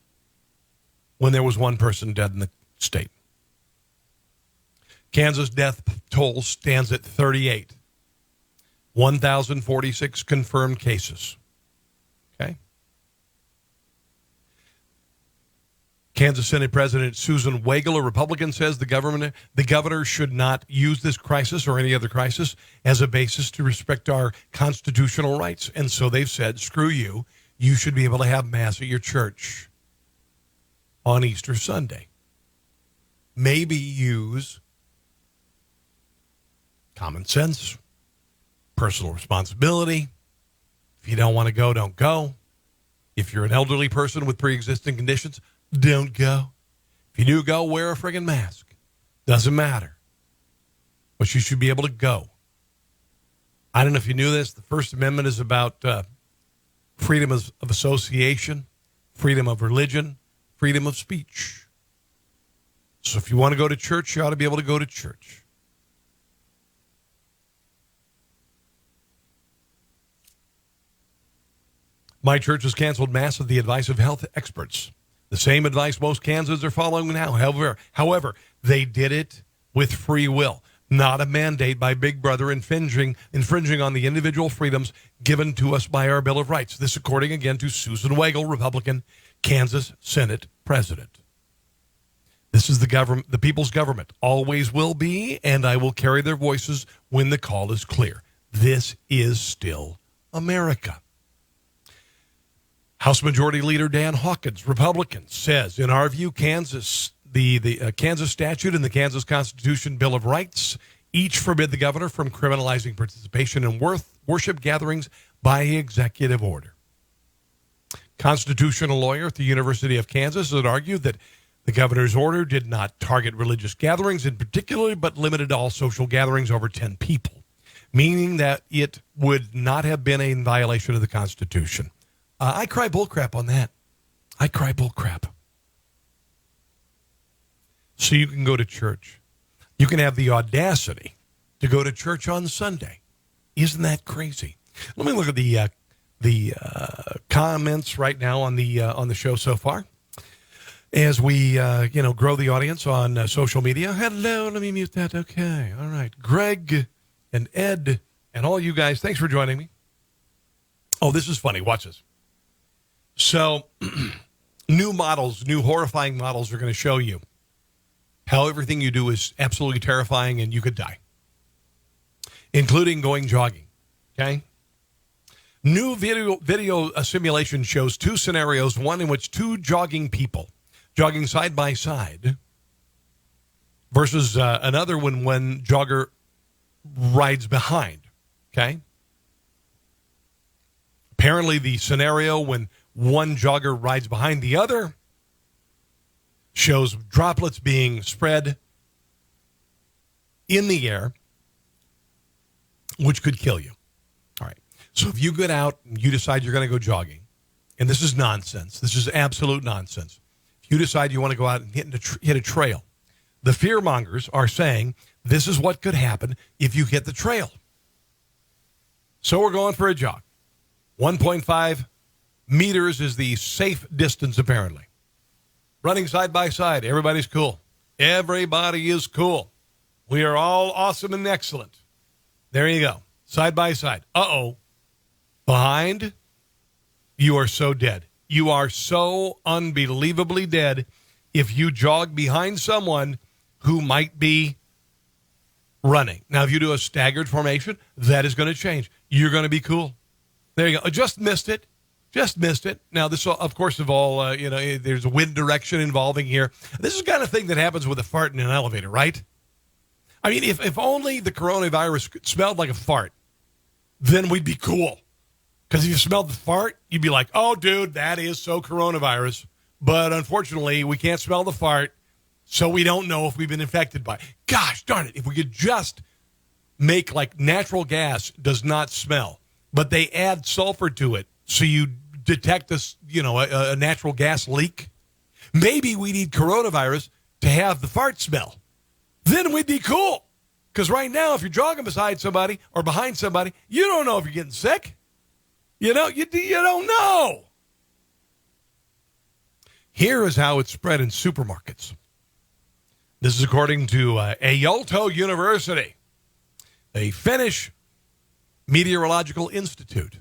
when there was one person dead in the state. Kansas death toll stands at 38. 1,046 confirmed cases. Okay. Kansas Senate President Susan Wagle, a Republican, says the governor should not use this crisis or any other crisis as a basis to respect our constitutional rights. And so they've said, screw you. You should be able to have mass at your church on Easter Sunday. Maybe use common sense. personal responsibility. If you don't want to go, don't go. If you're an elderly person with pre-existing conditions, don't go. If you do go, wear a friggin' mask. Doesn't matter. But you should be able to go. I don't know if you knew this. The First Amendment is about freedom of association, freedom of religion, freedom of speech. So if you want to go to church, you ought to be able to go to church. My church has canceled Mass at the advice of health experts. The same advice most Kansans are following now. However, they did it with free will, not a mandate by Big Brother infringing on the individual freedoms given to us by our Bill of Rights. This according again to Susan Wagle, Republican, Kansas Senate President. This is the government, the people's government. Always will be, and I will carry their voices when the call is clear. This is still America. House Majority Leader Dan Hawkins, Republican, says, in our view, Kansas, the Kansas statute and the Kansas Constitution Bill of Rights each forbid the governor from criminalizing participation in worship gatherings by executive order. Constitutional lawyer at the University of Kansas had argued that the governor's order did not target religious gatherings in particular, but limited all social gatherings over 10 people, meaning that it would not have been in violation of the Constitution. I cry bullcrap on that. I cry bullcrap. So you can go to church. You can have the audacity to go to church on Sunday. Isn't that crazy? Let me look at the comments right now on the show so far. As we grow the audience on social media. Hello, let me mute that. Okay, all right. Greg and Ed and all you guys, thanks for joining me. Oh, this is funny. Watch this. So, new horrifying models are going to show you how everything you do is absolutely terrifying and you could die, including going jogging, okay? New video simulation shows two scenarios, one in which two jogging people jogging side by side versus another when jogger rides behind, okay? Apparently the scenario when one jogger rides behind the other shows droplets being spread in the air, which could kill you. All right. So if you get out and you decide you're going to go jogging, and this is nonsense, this is absolute nonsense. If you decide you want to go out and hit a trail, the fearmongers are saying this is what could happen if you hit the trail. So we're going for a jog. 1.5 meters is the safe distance, apparently. Running side by side. Everybody's cool. Everybody is cool. We are all awesome and excellent. There you go. Side by side. Uh-oh. Behind, you are so dead. You are so unbelievably dead if you jog behind someone who might be running. Now, if you do a staggered formation, that is going to change. You're going to be cool. There you go. Just missed it. Just missed it. Now, this, of course, there's a wind direction involving here. This is the kind of thing that happens with a fart in an elevator, right? I mean, if only the coronavirus smelled like a fart, then we'd be cool. Because if you smelled the fart, you'd be like, oh, dude, that is so coronavirus. But unfortunately, we can't smell the fart, so we don't know if we've been infected by it. Gosh darn it, if we could just make like natural gas does not smell, but they add sulfur to it so you detect a natural gas leak. Maybe we need coronavirus to have the fart smell. Then we'd be cool. Because right now, if you're jogging beside somebody or behind somebody, you don't know if you're getting sick. You don't know. Here is how it's spread in supermarkets. This is according to Aalto University, a Finnish meteorological institute.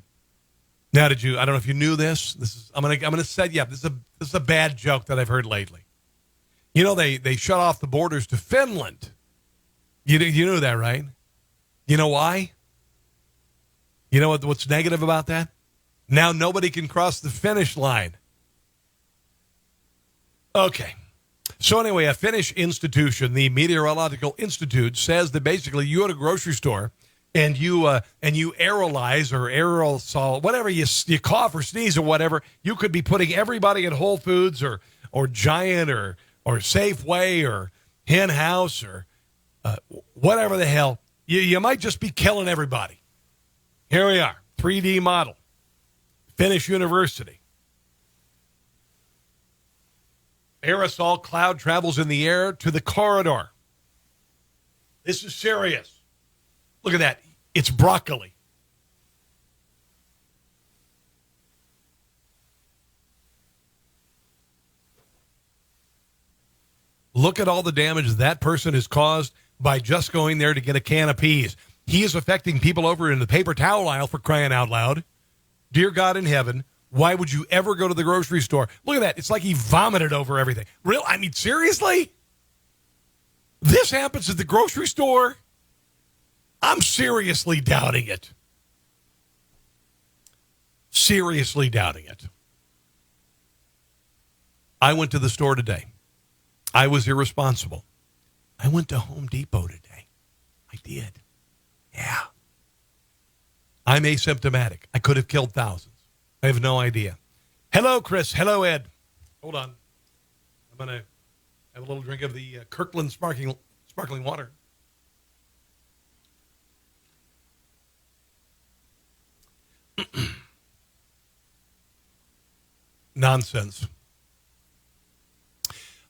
Now, I don't know if you knew this. I'm gonna set you up. This is a bad joke that I've heard lately. You know, they shut off the borders to Finland. You knew that, right? You know why? You know what's negative about that? Now nobody can cross the finish line. Okay. So anyway, a Finnish institution, the Meteorological Institute, says that basically you go to a grocery store and you aerolize or aerosol, whatever you cough or sneeze or whatever, you could be putting everybody at Whole Foods or Giant or Safeway or Hen House or whatever the hell. You might just be killing everybody. Here we are, 3D model, Finnish University. Aerosol cloud travels in the air to the corridor. This is serious. Look at that. It's broccoli. Look at all the damage that person has caused by just going there to get a can of peas. He is affecting people over in the paper towel aisle, for crying out loud. Dear God in heaven, why would you ever go to the grocery store? Look at that. It's like he vomited over everything. Real? I mean, seriously? This happens at the grocery store? I'm seriously doubting it. Seriously doubting it. I went to the store today. I was irresponsible. I went to Home Depot today. I did. Yeah. I'm asymptomatic. I could have killed thousands. I have no idea. Hello, Chris. Hello, Ed. Hold on. I'm going to have a little drink of the Kirkland sparkling water. Nonsense.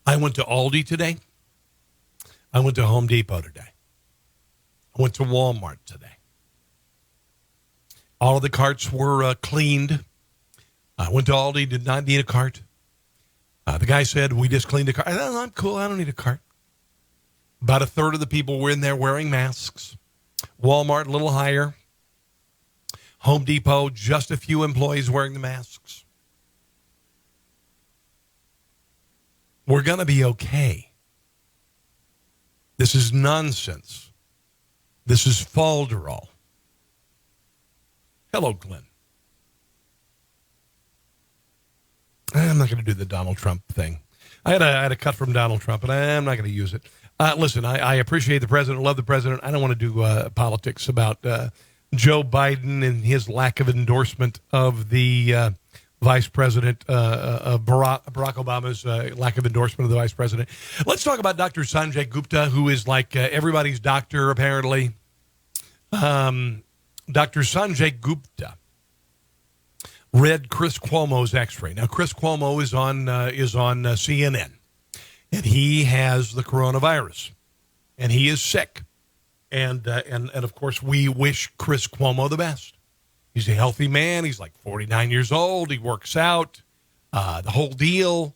I went to Aldi today. I went to Home Depot today. I went to Walmart today. All of the carts were cleaned. I went to Aldi, did not need a cart. The guy said, we just cleaned the cart. I said, I'm cool. I don't need a cart. About a third of the people were in there wearing masks. Walmart, a little higher. Home Depot, just a few employees wearing the masks. We're going to be okay. This is nonsense. This is falderall. Hello, Glenn. I'm not going to do the Donald Trump thing. I had a cut from Donald Trump, and I'm not going to use it. Listen, I appreciate the president, love the president. I don't want to do politics about Joe Biden and his lack of endorsement of the vice president, Barack Obama's lack of endorsement of the vice president. Let's talk about Dr. Sanjay Gupta, who is like everybody's doctor, apparently. Dr. Sanjay Gupta read Chris Cuomo's X-ray. Now, Chris Cuomo is on CNN, and he has the coronavirus, and he is sick, and of course we wish Chris Cuomo the best. He's a healthy man. He's like 49 years old. He works out, the whole deal,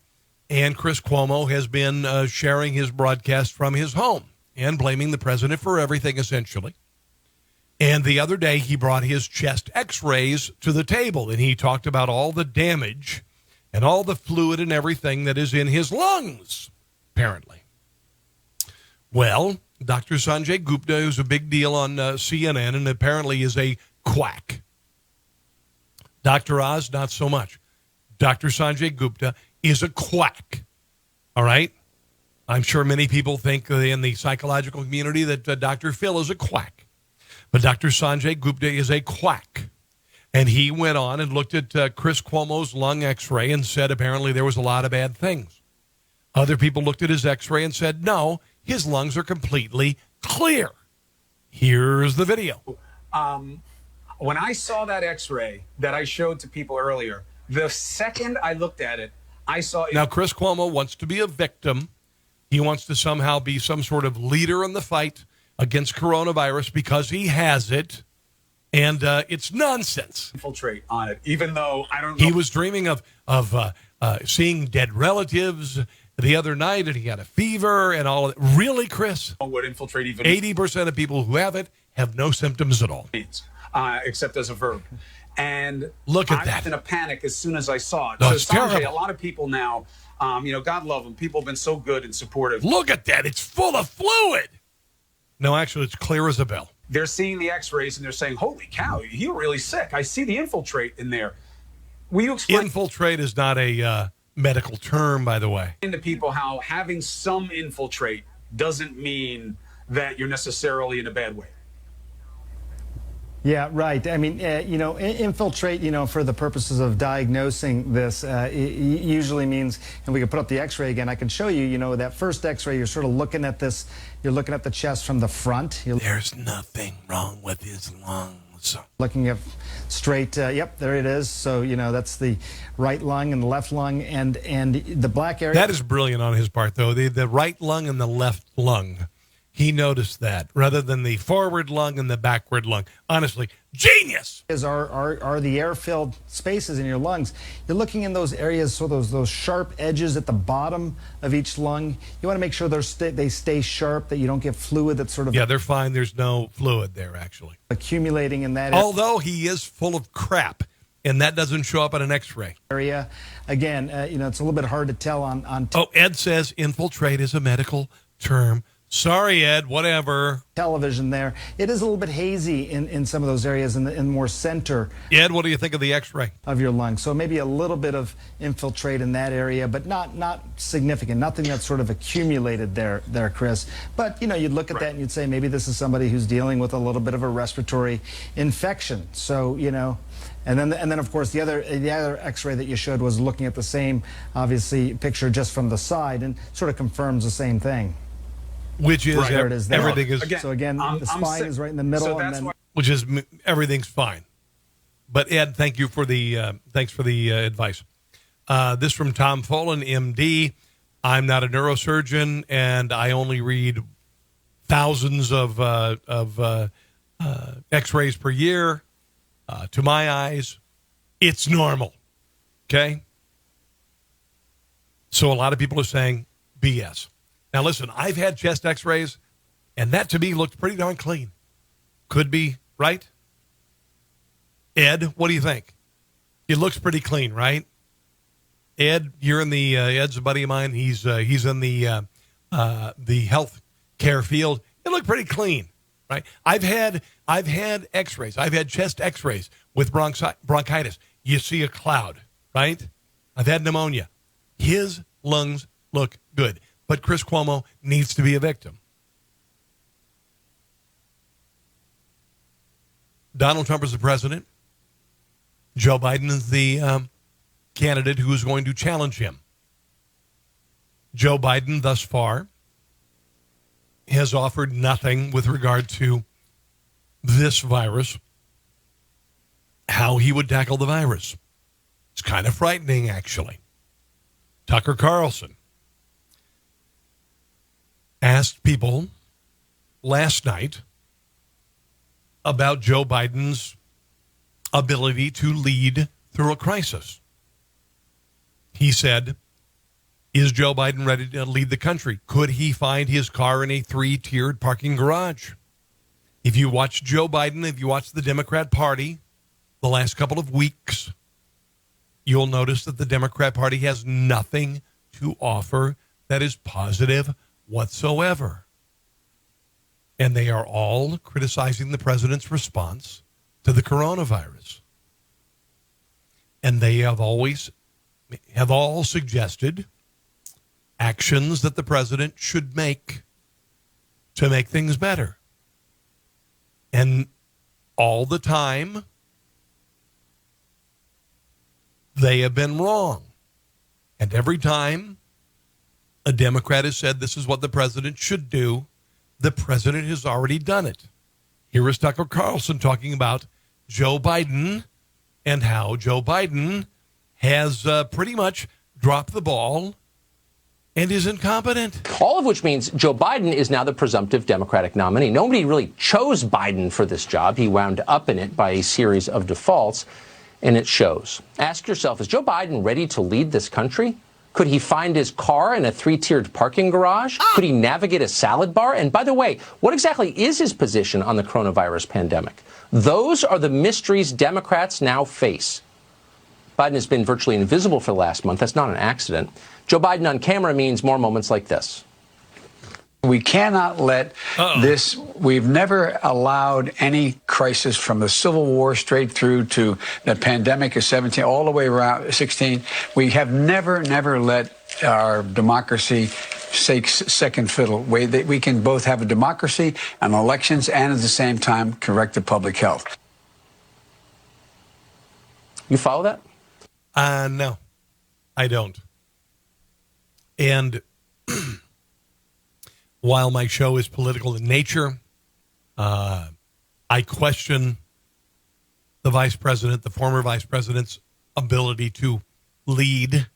and Chris Cuomo has been sharing his broadcast from his home and blaming the president for everything, essentially. And the other day, he brought his chest X-rays to the table, and he talked about all the damage and all the fluid and everything that is in his lungs, apparently. Well, Dr. Sanjay Gupta is a big deal on CNN and apparently is a quack. Dr. Oz, not so much. Dr. Sanjay Gupta is a quack, all right? I'm sure many people think in the psychological community that Dr. Phil is a quack. But Dr. Sanjay Gupta is a quack. And he went on and looked at Chris Cuomo's lung X-ray and said apparently there was a lot of bad things. Other people looked at his X-ray and said, no, his lungs are completely clear. Here's the video. When I saw that X-ray that I showed to people earlier, the second I looked at it, I saw it. Now, Chris Cuomo wants to be a victim. He wants to somehow be some sort of leader in the fight against coronavirus because he has it, and it's nonsense. Infiltrate on it, even though I don't know. He was dreaming of seeing dead relatives the other night, and he had a fever and all of that. Really, Chris? Would infiltrate even 80% of people who have it have no symptoms at all. Except as a verb. And look at I that. was in a panic as soon as I saw it. No, So it's Sanjay, terrible. a lot of people now, God love them. People have been so good and supportive. Look at that. It's full of fluid. No, actually, it's clear as a bell. They're seeing the X-rays and they're saying, holy cow, you're really sick. I see the infiltrate in there. Will you explain Infiltrate is not a medical term, by the way. to people how having some infiltrate doesn't mean that you're necessarily in a bad way? Yeah, right. I mean, infiltrate, for the purposes of diagnosing this, it usually means, and we can put up the x-ray again, I can show you, that first x-ray, you're sort of looking at this, you're looking at the chest from the front. There's nothing wrong with his lungs. Looking at straight, yep, there it is. So, that's the right lung and the left lung and the black area. That is brilliant on his part, though. The right lung and the left lung. He noticed that rather than the forward lung and the backward lung. Honestly, genius! Are the air-filled spaces in your lungs. You're looking in those areas, so those sharp edges at the bottom of each lung. You want to make sure they stay sharp, that you don't get fluid that's sort of... Yeah, they're fine. There's no fluid there, actually. Accumulating in that Although he is full of crap, and that doesn't show up on an x-ray. Area. Again, it's a little bit hard to tell on... Ed says infiltrate is a medical term. Sorry, Ed, whatever. Television there. It is a little bit hazy in some of those areas in the more center. Ed, what do you think of the x-ray? Of your lung. So maybe a little bit of infiltrate in that area, but not significant. Nothing that's sort of accumulated there, Chris. But, you'd look at that and you'd say maybe this is somebody who's dealing with a little bit of a respiratory infection. So, and then of course the other x-ray that you showed was looking at the same, obviously, picture just from the side and sort of confirms the same thing. Which is, there it is there. Everything is... So again, the spine is right in the middle. So which is, everything's fine. But Ed, thank you for the, advice. This from Tom Follin, MD. I'm not a neurosurgeon, and I only read thousands of x-rays per year. To my eyes, it's normal. Okay? So a lot of people are saying BS. Now, listen, I've had chest x-rays, and that to me looked pretty darn clean. Could be, right? Ed, what do you think? It looks pretty clean, right? Ed, you're in the, Ed's a buddy of mine. He's in the health care field. It looked pretty clean, right? I've had x-rays. I've had chest x-rays with bronchitis. You see a cloud, right? I've had pneumonia. His lungs look good. But Chris Cuomo needs to be a victim. Donald Trump is the president. Joe Biden is the candidate who is going to challenge him. Joe Biden, thus far, has offered nothing with regard to this virus, how he would tackle the virus. It's kind of frightening, actually. Tucker Carlson asked people last night about Joe Biden's ability to lead through a crisis. He said, is Joe Biden ready to lead the country? Could he find his car in a 3-tiered parking garage? If you watch Joe Biden, if you watch the Democrat Party the last couple of weeks, you'll notice that the Democrat Party has nothing to offer that is positive whatsoever. And they are all criticizing the president's response to the coronavirus. And they have all suggested actions that the president should make to make things better. And all the time, they have been wrong. And every time a Democrat has said this is what the president should do, the president has already done it. Here is Tucker Carlson talking about Joe Biden and how Joe Biden has pretty much dropped the ball and is incompetent. All of which means Joe Biden is now the presumptive Democratic nominee. Nobody really chose Biden for this job. He wound up in it by a series of defaults, and it shows. Ask yourself, is Joe Biden ready to lead this country? Could he find his car in a 3-tiered parking garage? Could he navigate a salad bar? And by the way, what exactly is his position on the coronavirus pandemic? Those are the mysteries Democrats now face. Biden has been virtually invisible for the last month. That's not an accident. Joe Biden on camera means more moments like this. We cannot let this, we've never allowed any crisis from the Civil War straight through to the pandemic of 17, all the way around 16. We have never let our democracy take second fiddle. We can both have a democracy and elections and at the same time correct the public health. You follow that? No, I don't. And while my show is political in nature, I question the vice president, the former vice president's ability to lead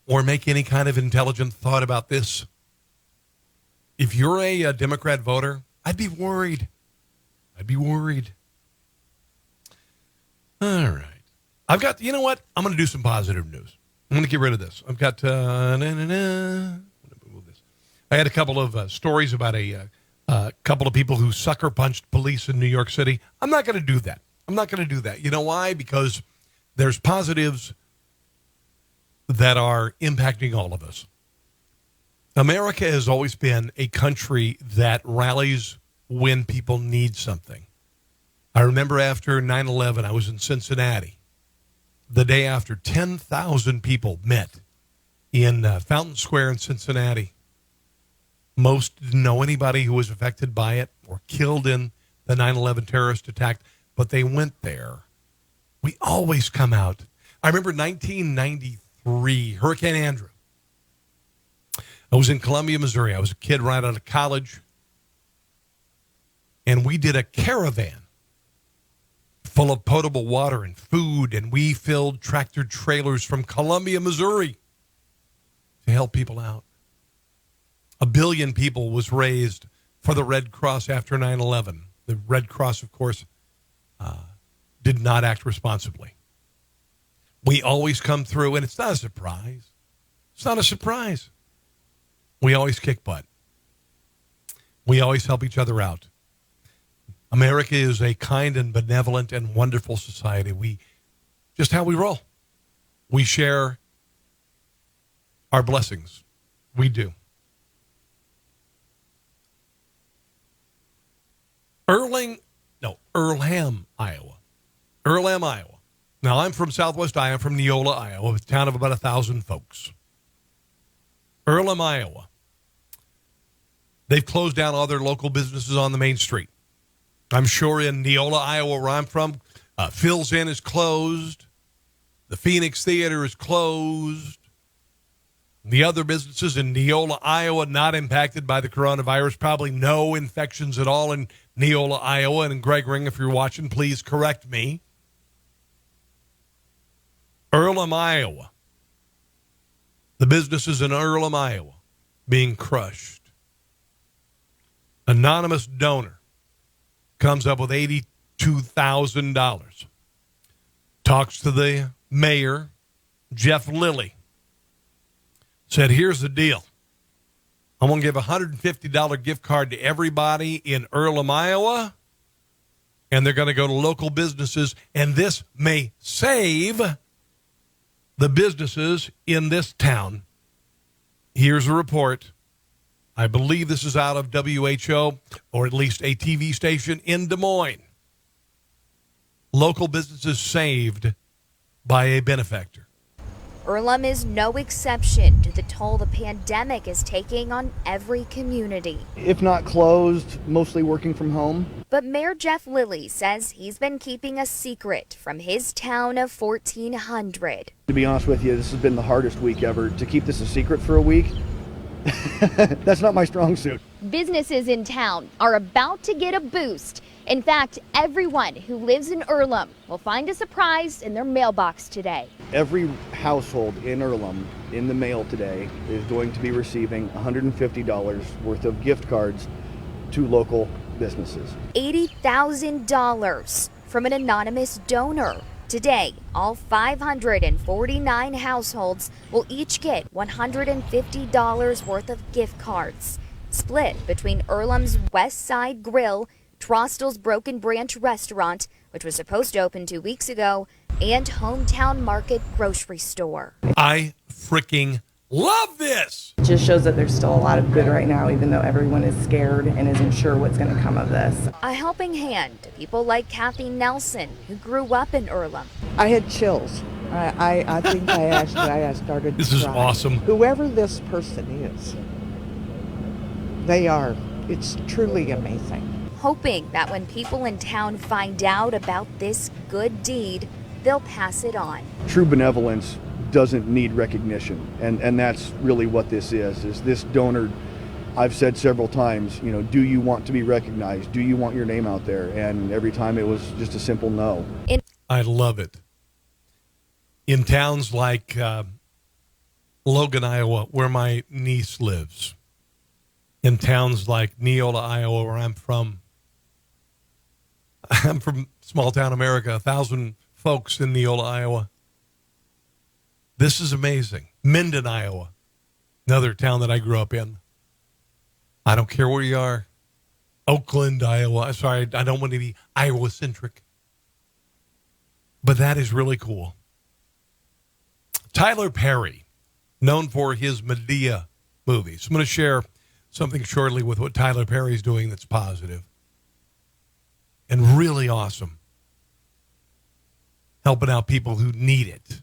or make any kind of intelligent thought about this. If you're a Democrat voter, I'd be worried. All right. I've got, you know what? I'm going to do some positive news. I'm going to get rid of this. I've got, I had a couple of stories about a couple of people who sucker punched police in New York City. I'm not going to do that. You know why? Because there's positives that are impacting all of us. America has always been a country that rallies when people need something. I remember after 9/11, I was in Cincinnati. The day after, 10,000 people met in Fountain Square in Cincinnati. Most didn't know anybody who was affected by it or killed in the 9/11 terrorist attack, but they went there. We always come out. I remember 1993, Hurricane Andrew. I was in Columbia, Missouri. I was a kid right out of college. And we did a caravan full of potable water and food, and we filled tractor trailers from Columbia, Missouri to help people out. 1 billion people was raised for the Red Cross after 9/11. The Red Cross, of course, did not act responsibly. We always come through, and it's not a surprise. We always kick butt. We always help each other out. America is a kind and benevolent and wonderful society. Just how we roll. We share our blessings. We do. Earlham, Iowa. Now, I'm from Southwest Iowa. I'm from Neola, Iowa, a town of about 1,000 folks. Earlham, Iowa. They've closed down all their local businesses on the main street. I'm sure in Neola, Iowa, where I'm from, Phil's Inn is closed. The Phoenix Theater is closed. The other businesses in Neola, Iowa, not impacted by the coronavirus. Probably no infections at all in Neola, Iowa. And Greg Ring, if you're watching, please correct me. Earlham, Iowa. The businesses in Earlham, Iowa, being crushed. Anonymous donor comes up with $82,000. Talks to the mayor, Jeff Lilly. Said, here's the deal. I'm going to give a $150 gift card to everybody in Earlham, Iowa, and they're going to go to local businesses, and this may save the businesses in this town. Here's a report. I believe this is out of WHO, or at least a TV station in Des Moines. Local businesses saved by a benefactor. Earlham is no exception to the toll the pandemic is taking on every community. If not closed, mostly working from home. But Mayor Jeff Lilly says he's been keeping a secret from his town of 1,400. To be honest with you, this has been the hardest week ever. To keep this a secret for a week, that's not my strong suit. Businesses in town are about to get a boost. In fact, everyone who lives in Earlham will find a surprise in their mailbox today. Every household in Earlham in the mail today is going to be receiving $150 worth of gift cards to local businesses. $80,000 from an anonymous donor. Today, all 549 households will each get $150 worth of gift cards, split between Earlham's West Side Grill, Trostel's Broken Branch Restaurant, which was supposed to open 2 weeks ago, and Hometown Market Grocery Store. I freaking love this. It just shows that there's still a lot of good right now, even though everyone is scared and isn't sure what's going to come of this. A helping hand to people like Kathy Nelson, who grew up in Earlham. I had chills. I think I started to This is cry. awesome. Whoever this person is, it's truly amazing. hoping that when people in town find out about this good deed, they'll pass it on. True benevolence doesn't need recognition, and that's really what this is this donor. I've said several times, do you want to be recognized? Do you want your name out there? And every time it was just a simple no. I love it. In towns like Logan, Iowa, where my niece lives, in towns like Neola, Iowa, where I'm from small town America, 1,000 folks in Neola, Iowa. This is amazing. Minden, Iowa, another town that I grew up in. I don't care where you are. Oakland, Iowa. Sorry, I don't want to be Iowa-centric. But that is really cool. Tyler Perry, known for his Medea movies. I'm going to share something shortly with what Tyler Perry's doing that's positive and really awesome. Helping out people who need it.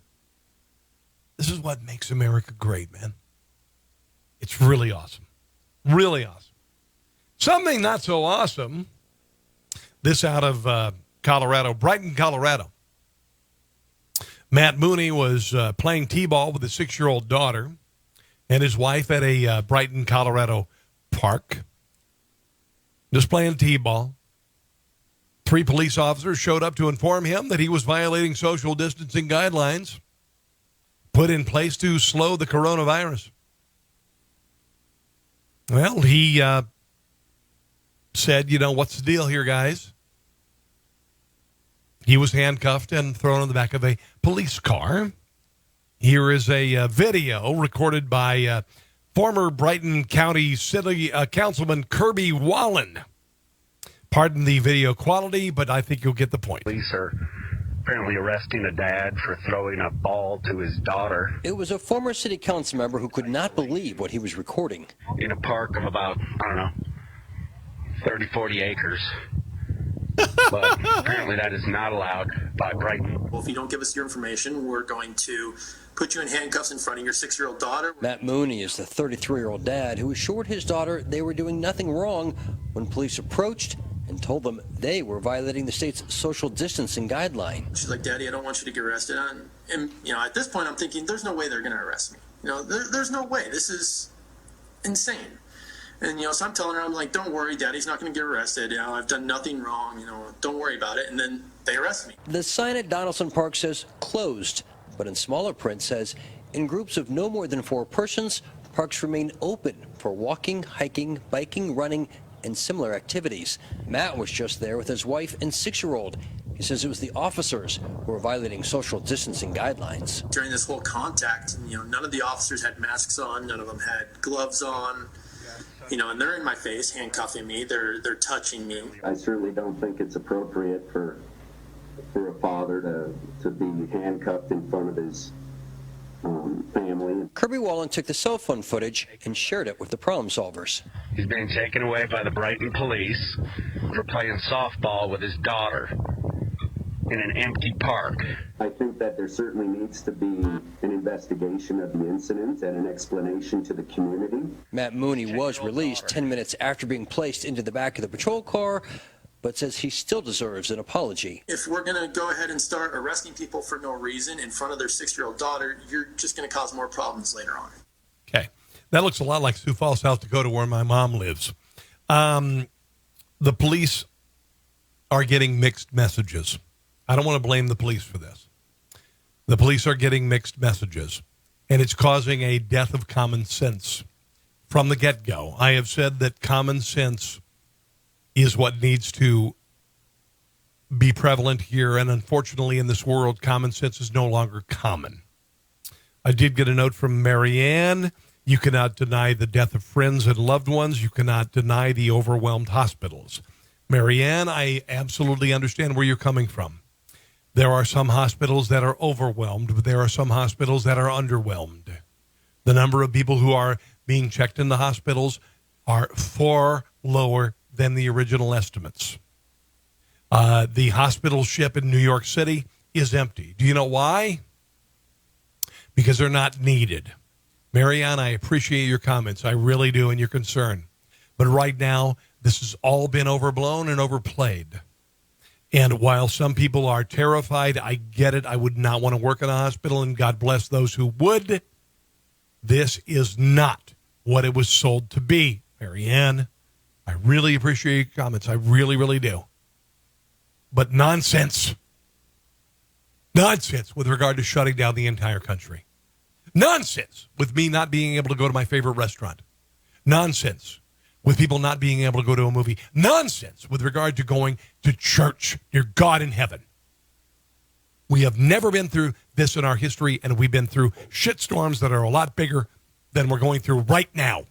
This is what makes America great, man. It's really awesome. Really awesome. Something not so awesome. This out of Colorado, Brighton, Colorado. Matt Mooney was playing t-ball with his 6-year-old daughter and his wife at a Brighton, Colorado park. Just playing t-ball. 3 police officers showed up to inform him that he was violating social distancing guidelines put in place to slow the coronavirus. Well, he said, what's the deal here, guys? He was handcuffed and thrown in the back of a police car. Here is a video recorded by former Brighton County City Councilman Kirby Wallen. Pardon the video quality, but I think you'll get the point. Police are apparently arresting a dad for throwing a ball to his daughter. It was a former city council member who could not believe what he was recording. In a park of about, 30, 40 acres. But apparently that is not allowed by Brighton. Well, if you don't give us your information, we're going to put you in handcuffs in front of your 6-year-old daughter. Matt Mooney is the 33-year-old dad who assured his daughter they were doing nothing wrong when police approached and told them they were violating the state's social distancing guideline. She's like, Daddy, I don't want you to get arrested. And at this point, I'm thinking, there's no way they're going to arrest me. There's no way. This is insane. And, so I'm telling her, I'm like, don't worry, Daddy's not going to get arrested. I've done nothing wrong. Don't worry about it. And then they arrest me. The sign at Donaldson Park says closed, but in smaller print says in groups of no more than 4 persons, parks remain open for walking, hiking, biking, running, and similar activities. Matt was just there with his wife and 6-year-old. He says it was the officers who were violating social distancing guidelines. During this whole contact, none of the officers had masks on. None of them had gloves on. And they're in my face, handcuffing me. They're touching me. I certainly don't think it's appropriate for a father to be handcuffed in front of his family. Kirby Wallen took the cell phone footage and shared it with the problem solvers. He's being taken away by the Brighton police for playing softball with his daughter in an empty park. I think that there certainly needs to be an investigation of the incident and an explanation to the community. Matt Mooney was released 10 minutes after being placed into the back of the patrol car, but says he still deserves an apology. If we're going to go ahead and start arresting people for no reason in front of their 6-year-old daughter, you're just going to cause more problems later on. Okay. That looks a lot like Sioux Falls, South Dakota, where my mom lives. The police are getting mixed messages. I don't want to blame the police for this. The police are getting mixed messages, and it's causing a death of common sense from the get-go. I have said that common sense is what needs to be prevalent here, and unfortunately in this world, common sense is no longer common. I did get a note from Marianne. You cannot deny the death of friends and loved ones. You cannot deny the overwhelmed hospitals. Marianne, I absolutely understand where you're coming from. There are some hospitals that are overwhelmed, but there are some hospitals that are underwhelmed. The number of people who are being checked in the hospitals are far lower than the original estimates. The hospital ship in New York City is empty. Do you know why? Because they're not needed. Marianne, I appreciate your comments. I really do, and your concern. But right now, This has all been overblown and overplayed. And while some people are terrified, I get it. I would not want to work in a hospital, and God bless those who would. This is not what it was sold to be, Marianne. I really appreciate your comments. I really, really do. But nonsense. Nonsense with regard to shutting down the entire country. Nonsense with me not being able to go to my favorite restaurant. Nonsense with people not being able to go to a movie. Nonsense with regard to going to church, dear God in heaven. We have never been through this in our history, and we've been through shitstorms that are a lot bigger than we're going through right now.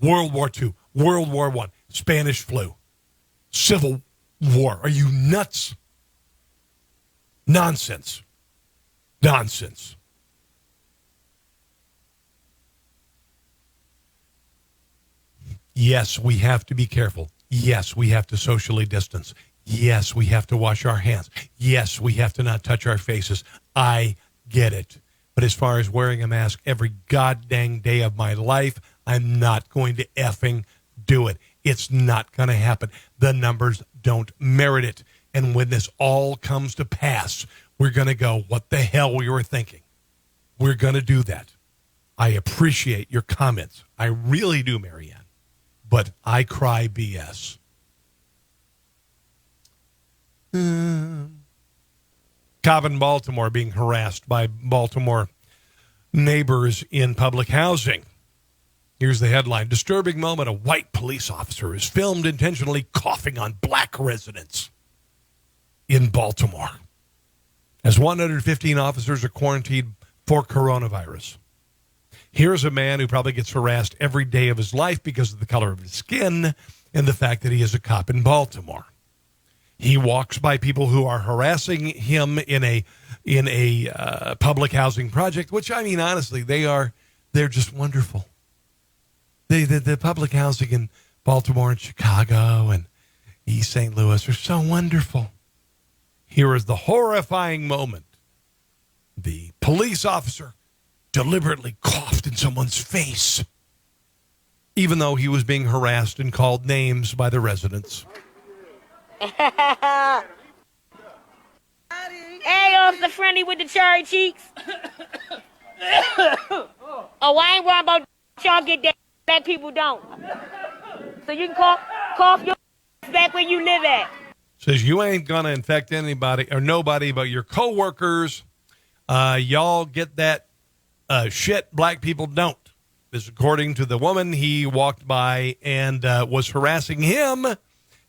World War II, World War I, Spanish flu, Civil War. Are you nuts? Nonsense. Nonsense. Yes, we have to be careful. Yes, we have to socially distance. Yes, we have to wash our hands. Yes, we have to not touch our faces. I get it. But as far as wearing a mask every goddamn day of my life, I'm not going to effing do it. It's not going to happen. The numbers don't merit it. And when this all comes to pass, we're going to go, what the hell we were thinking? We're going to do that. I appreciate your comments. I really do, Marianne. But I cry BS. Cop in Baltimore being harassed by Baltimore neighbors in public housing. Here's the headline. Disturbing moment. A white police officer is filmed intentionally coughing on black residents in Baltimore as 115 officers are quarantined for coronavirus. Here's a man who probably gets harassed every day of his life because of the color of his skin and the fact that he is a cop in Baltimore. He walks by people who are harassing him in a public housing project, which, I mean, honestly, they're just wonderful. The public housing in Baltimore and Chicago and East St. Louis are so wonderful. Here is the horrifying moment. The police officer deliberately coughed in someone's face, even though he was being harassed and called names by the residents. Hey, Officer Friendly with the cherry cheeks. Oh, I ain't worried about y'all get that. Black people don't. So you can cough your back where you live at. Says you ain't going to infect anybody or nobody but your coworkers. Y'all get that shit. Black people don't. This, according to the woman, he walked by and was harassing him,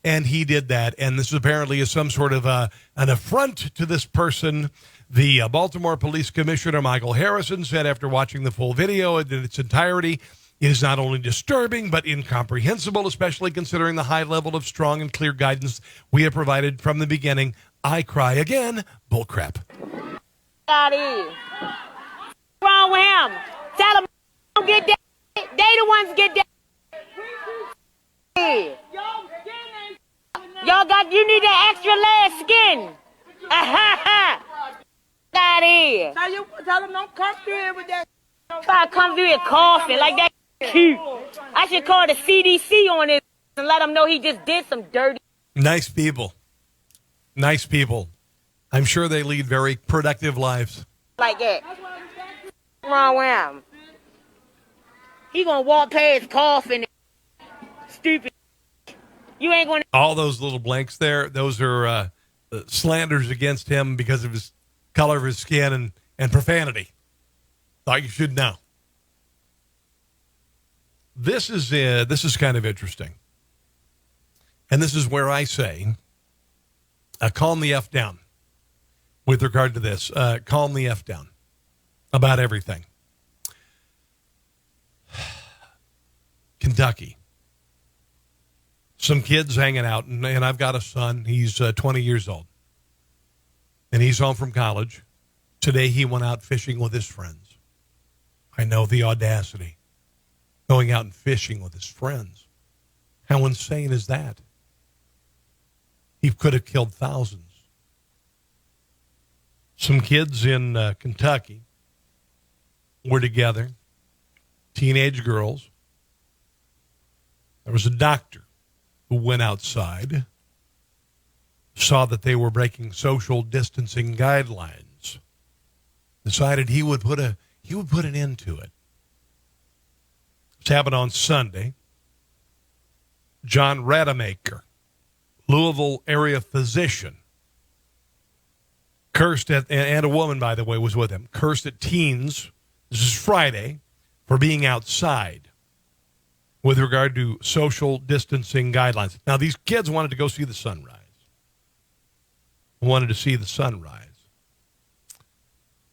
and he did that. And this apparently is some sort of an affront to this person. The Baltimore Police Commissioner, Michael Harrison, said after watching the full video in its entirety, it is not only disturbing, but incomprehensible, especially considering the high level of strong and clear guidance we have provided from the beginning. I cry again. Bullcrap. Out here. What's wrong with him? Tell him don't get that. They the ones get that. Y'all you need that extra layer of skin. Out here. Tell them don't come through here with that. Try to come through here coughing like that. Cute. I should call the CDC on it and let them know he just did some dirty. Nice people. Nice people. I'm sure they lead very productive lives. Like that. What's wrong with him? He gonna walk past coughing. Stupid. You ain't gonna. All those little blanks there, those are slanders against him because of his color of his skin and profanity. Thought you should know. This is kind of interesting. And this is where I say, calm the F down with regard to this. Calm the F down about everything. Kentucky. Some kids hanging out, and I've got a son. He's 20 years old. And he's home from college. Today he went out fishing with his friends. I know the audacity. Going out and fishing with his friends. How insane is that? He could have killed thousands. Some kids in Kentucky were together, teenage girls. There was a doctor who went outside, saw that they were breaking social distancing guidelines, decided he would put an end to it. This happened on Sunday. John Rademacher, Louisville area physician, cursed at, and a woman, by the way, was with him, cursed at teens, this is Friday, for being outside with regard to social distancing guidelines. Now, these kids wanted to go see the sunrise.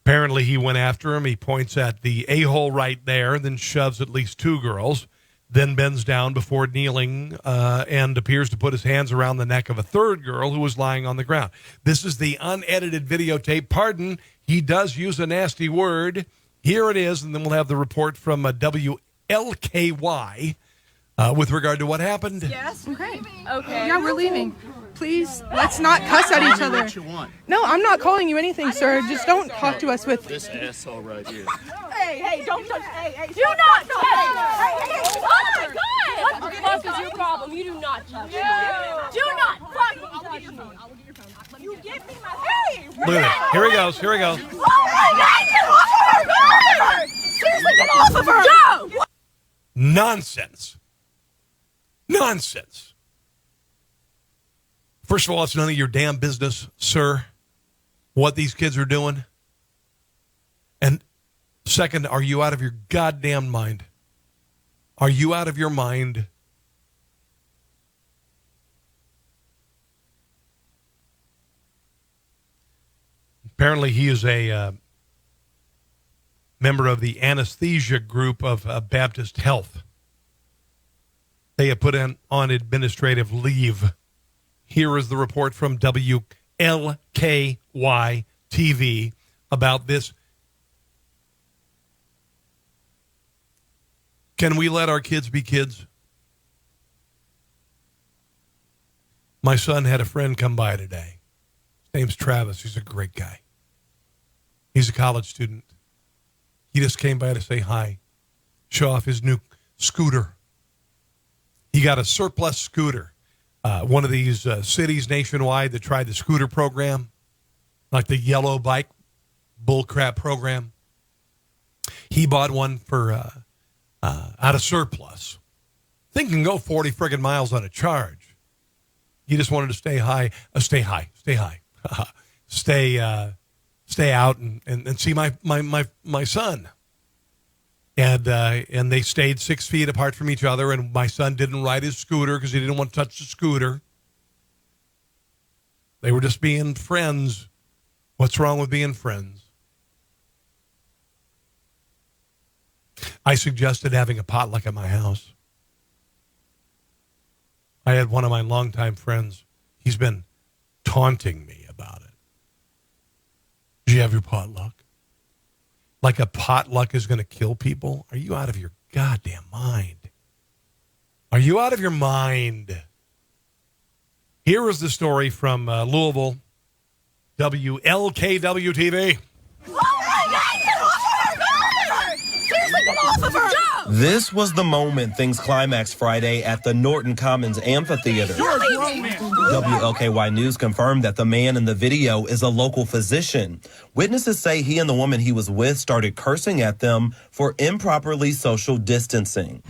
Apparently, he went after him. He points at the a-hole right there, then shoves at least two girls, then bends down before kneeling and appears to put his hands around the neck of a third girl who was lying on the ground. This is the unedited videotape. Pardon, he does use a nasty word. Here it is, and then we'll have the report from WLKY with regard to what happened. Yes, okay. Yeah, we're leaving. Please, let's not cuss at each other. No, I'm not calling you anything, sir. Just don't talk to us with this asshole right here. Hey, don't touch. Hey, do not touch. Hey, oh my God! What the fuck is your problem? You do not touch me. Do not fucking touch me. You give me my. Hey! Look at this. Here he goes. Oh my God! Get off of her! Seriously, get off of her! Joe! Nonsense. First of all, it's none of your damn business, sir, what these kids are doing. And second, are you out of your goddamn mind? Are you out of your mind? Apparently, he is a member of the anesthesia group of Baptist Health. They have put on administrative leave. Here is the report from WLKY TV about this. Can we let our kids be kids? My son had a friend come by today. His name's Travis. He's a great guy. He's a college student. He just came by to say hi, show off his new scooter. He got a surplus scooter. One of these cities nationwide that tried the scooter program, like the yellow bike bullcrap program. He bought one for out of surplus. Thing can go 40 friggin' miles on a charge. He just wanted to stay out and see my son. And they stayed 6 feet apart from each other, and my son didn't ride his scooter because he didn't want to touch the scooter. They were just being friends. What's wrong with being friends? I suggested having a potluck at my house. I had one of my longtime friends. He's been taunting me about it. Did you have your potluck? Like a potluck is going to kill people? Are you out of your goddamn mind? Are you out of your mind? Here is the story from Louisville, WLKW TV. Oh my God! Get off of her! Seriously, get off of her! This was the moment things climaxed Friday at the Norton Commons Amphitheater. WLKY News confirmed that the man in the video is a local physician. Witnesses say he and the woman he was with started cursing at them for improperly social distancing.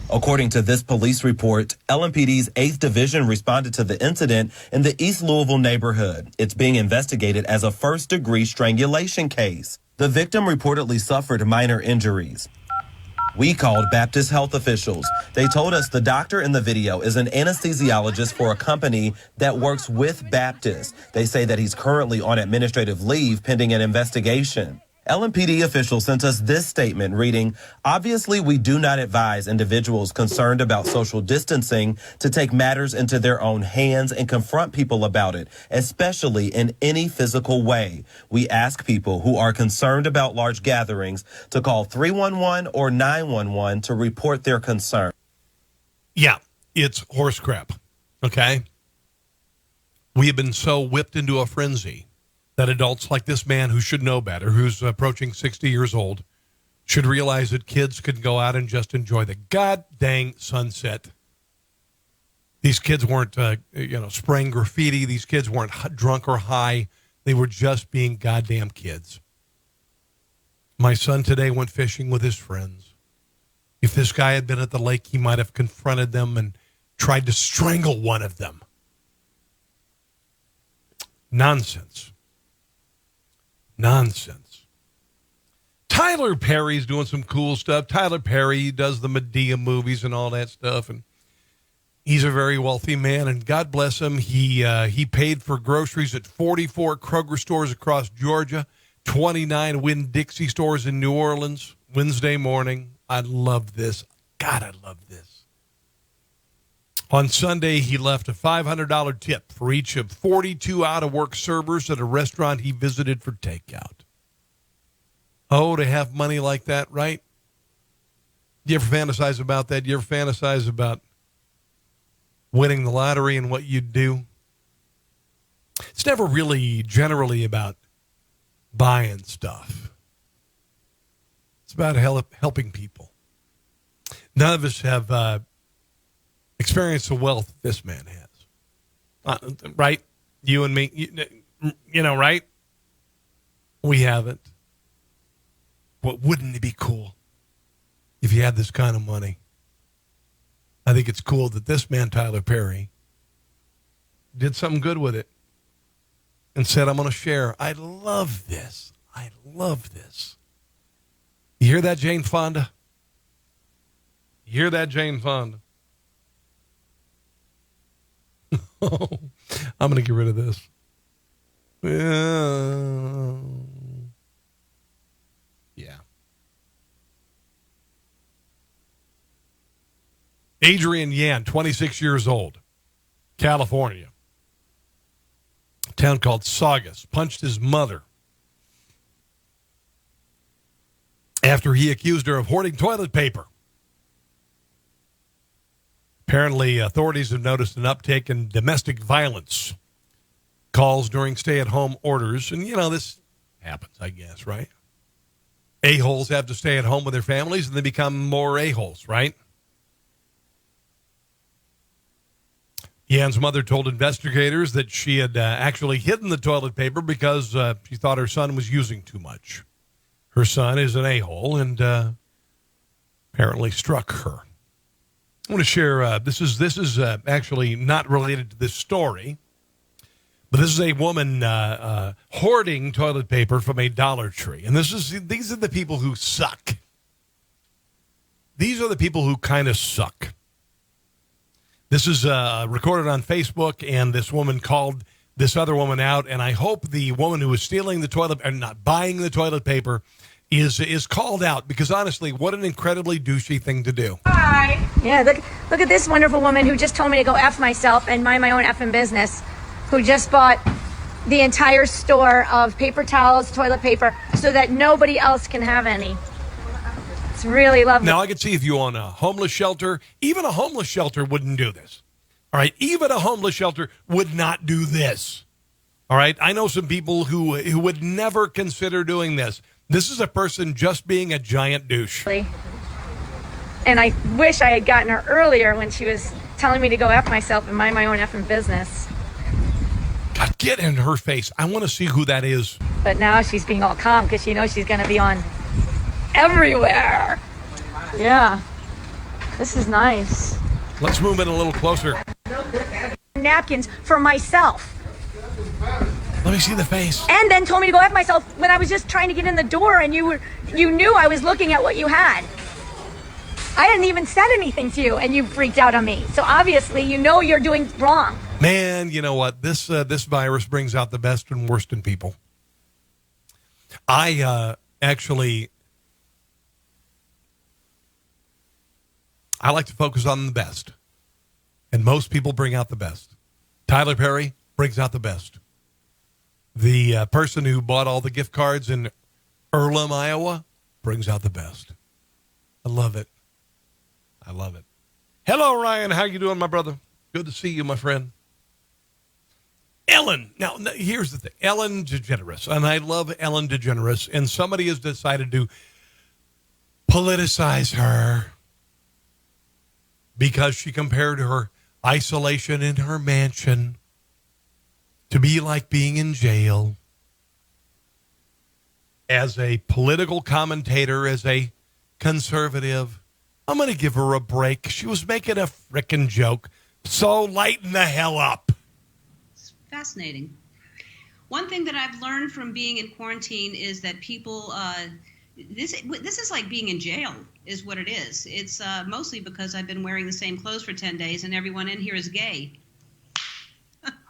According to this police report, LMPD's 8th Division responded to the incident in the East Louisville neighborhood. It's being investigated as a first-degree strangulation case. The victim reportedly suffered minor injuries. We called Baptist health officials. They told us the doctor in the video is an anesthesiologist for a company that works with Baptist. They say that he's currently on administrative leave pending an investigation. LMPD officials sent us this statement reading, "Obviously, we do not advise individuals concerned about social distancing to take matters into their own hands and confront people about it, especially in any physical way. We ask people who are concerned about large gatherings to call 311 or 911 to report their concern." Yeah, it's horse crap, okay? We have been so whipped into a frenzy that adults like this man who should know better, who's approaching 60 years old, should realize that kids can go out and just enjoy the god dang sunset. These kids weren't, spraying graffiti. These kids weren't drunk or high. They were just being goddamn kids. My son today went fishing with his friends. If this guy had been at the lake, he might have confronted them and tried to strangle one of them. Nonsense. Tyler Perry's doing some cool stuff. Tyler Perry does the Medea movies and all that stuff, and he's a very wealthy man, and God bless him. He paid for groceries at 44 Kroger stores across Georgia, 29 Winn-Dixie stores in New Orleans Wednesday morning. I love this. God, I love this. On Sunday, he left a $500 tip for each of 42 out-of-work servers at a restaurant he visited for takeout. Oh, to have money like that, right? You ever fantasize about that? You ever fantasize about winning the lottery and what you'd do? It's never really generally about buying stuff. It's about helping people. None of us have experienced the wealth this man has. Right? You and me, right? We haven't. But wouldn't it be cool if you had this kind of money? I think it's cool that this man, Tyler Perry, did something good with it and said, I'm going to share. I love this. You hear that, Jane Fonda? I'm going to get rid of this. Yeah. Adrian Yan, 26 years old, California. A town called Saugus, punched his mother after he accused her of hoarding toilet paper. Apparently, authorities have noticed an uptick in domestic violence calls during stay-at-home orders. And, this happens, I guess, right? A-holes have to stay at home with their families, and they become more a-holes, right? Yan's mother told investigators that she had actually hidden the toilet paper because she thought her son was using too much. Her son is an a-hole and apparently struck her. I want to share, this is actually not related to this story, but this is a woman hoarding toilet paper from a Dollar Tree. And these are the people who suck. These are the people who kind of suck. This is recorded on Facebook, and this woman called this other woman out, and I hope the woman who was stealing the toilet, and not buying the toilet paper, is called out, because honestly, what an incredibly douchey thing to do. Hi. Yeah, look at this wonderful woman who just told me to go F myself and mind my own effing business, who just bought the entire store of paper towels, toilet paper, so that nobody else can have any. It's really lovely. Now, I could see if you own a homeless shelter, even a homeless shelter wouldn't do this. All right? Even a homeless shelter would not do this. All right? I know some people who would never consider doing this. This is a person just being a giant douche. And I wish I had gotten her earlier when she was telling me to go F myself and mind my own effing business. God, get in her face. I want to see who that is. But now she's being all calm because she knows she's going to be on everywhere. Yeah. This is nice. Let's move in a little closer. Napkins for myself. Let me see the face. And then told me to go F myself when I was just trying to get in the door, and you knew I was looking at what you had. I hadn't even said anything to you, and you freaked out on me. So obviously, you know you're doing wrong. Man, you know what? This virus brings out the best and worst in people. I like to focus on the best. And most people bring out the best. Tyler Perry brings out the best. The person who bought all the gift cards in Earlham, Iowa, brings out the best. I love it. I love it. Hello, Ryan. How you doing, my brother? Good to see you, my friend. Ellen. Now, here's the thing. Ellen DeGeneres. And I love Ellen DeGeneres. And somebody has decided to politicize her because she compared her isolation in her mansion to be like being in jail. As a political commentator, as a conservative, I'm going to give her a break. She was making a frickin' joke. So lighten the hell up. It's fascinating. One thing that I've learned from being in quarantine is that people, this is like being in jail, is what it is. It's mostly because I've been wearing the same clothes for 10 days and everyone in here is gay.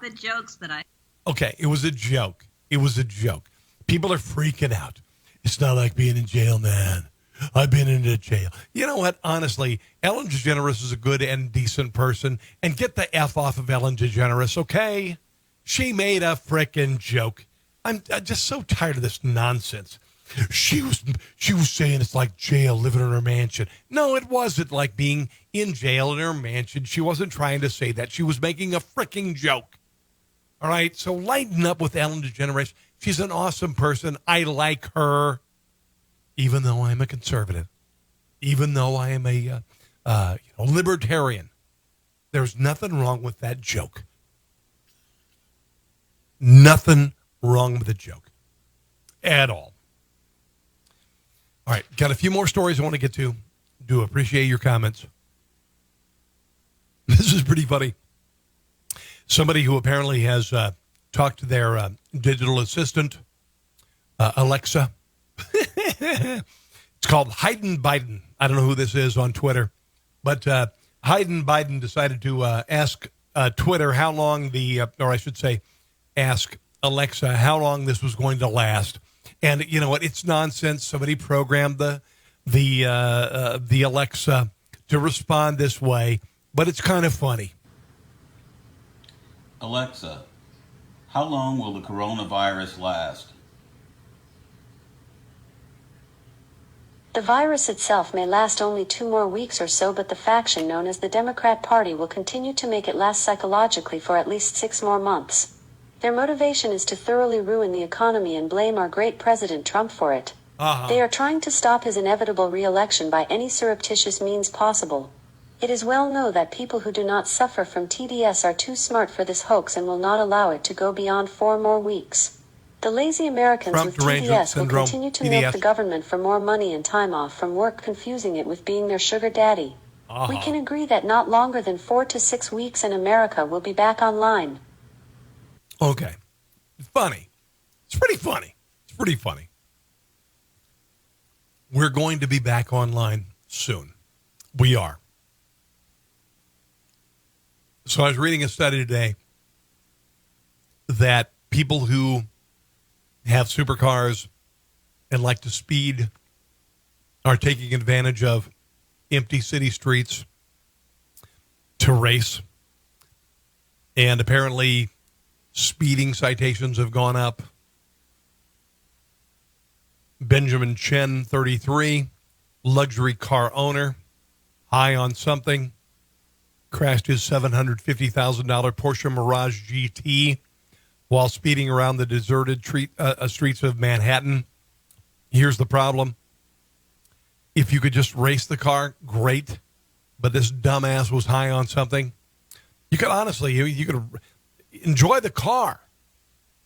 The jokes that I... Okay, it was a joke. It was a joke. People are freaking out. It's not like being in jail, man. I've been in a jail. You know what? Honestly, Ellen DeGeneres is a good and decent person. And get the F off of Ellen DeGeneres, okay? She made a frickin' joke. I'm just so tired of this nonsense. She was saying it's like jail, living in her mansion. No, it wasn't like being in jail in her mansion. She wasn't trying to say that. She was making a frickin' joke. All right? So lighten up with Ellen DeGeneres. She's an awesome person. I like her, even though I'm a conservative, even though I am a libertarian. There's nothing wrong with that joke. Nothing wrong with the joke at all. All right, got a few more stories I want to get to. Do appreciate your comments. This is pretty funny. Somebody who apparently has talked to their digital assistant, Alexa. It's called Hayden Biden. I don't know who this is on Twitter, but Hayden Biden decided to ask Twitter how long ask Alexa how long this was going to last. And you know what? It's nonsense. Somebody programmed the Alexa to respond this way, but it's kind of funny. Alexa, how long will the coronavirus last? The virus itself may last only 2 more weeks or so, but the faction known as the Democrat Party will continue to make it last psychologically for at least 6 more months. Their motivation is to thoroughly ruin the economy and blame our great President Trump for it. They are trying to stop his inevitable re-election by any surreptitious means possible. It is well known that people who do not suffer from TDS are too smart for this hoax and will not allow it to go beyond 4 more weeks. The lazy Americans with TDS will continue to milk the government for more money and time off from work, confusing it with being their sugar daddy. We can agree that not longer than 4 to 6 weeks and America will be back online. Okay. It's funny. It's pretty funny. It's pretty funny. We're going to be back online soon. We are. So I was reading a study today that people who have supercars and like to speed are taking advantage of empty city streets to race. And apparently speeding citations have gone up. Benjamin Chen, 33, luxury car owner, high on something, crashed his $750,000 Porsche Mirage GT while speeding around the deserted streets of Manhattan. Here's the problem. If you could just race the car, great. But this dumbass was high on something. You could honestly, you could enjoy the car.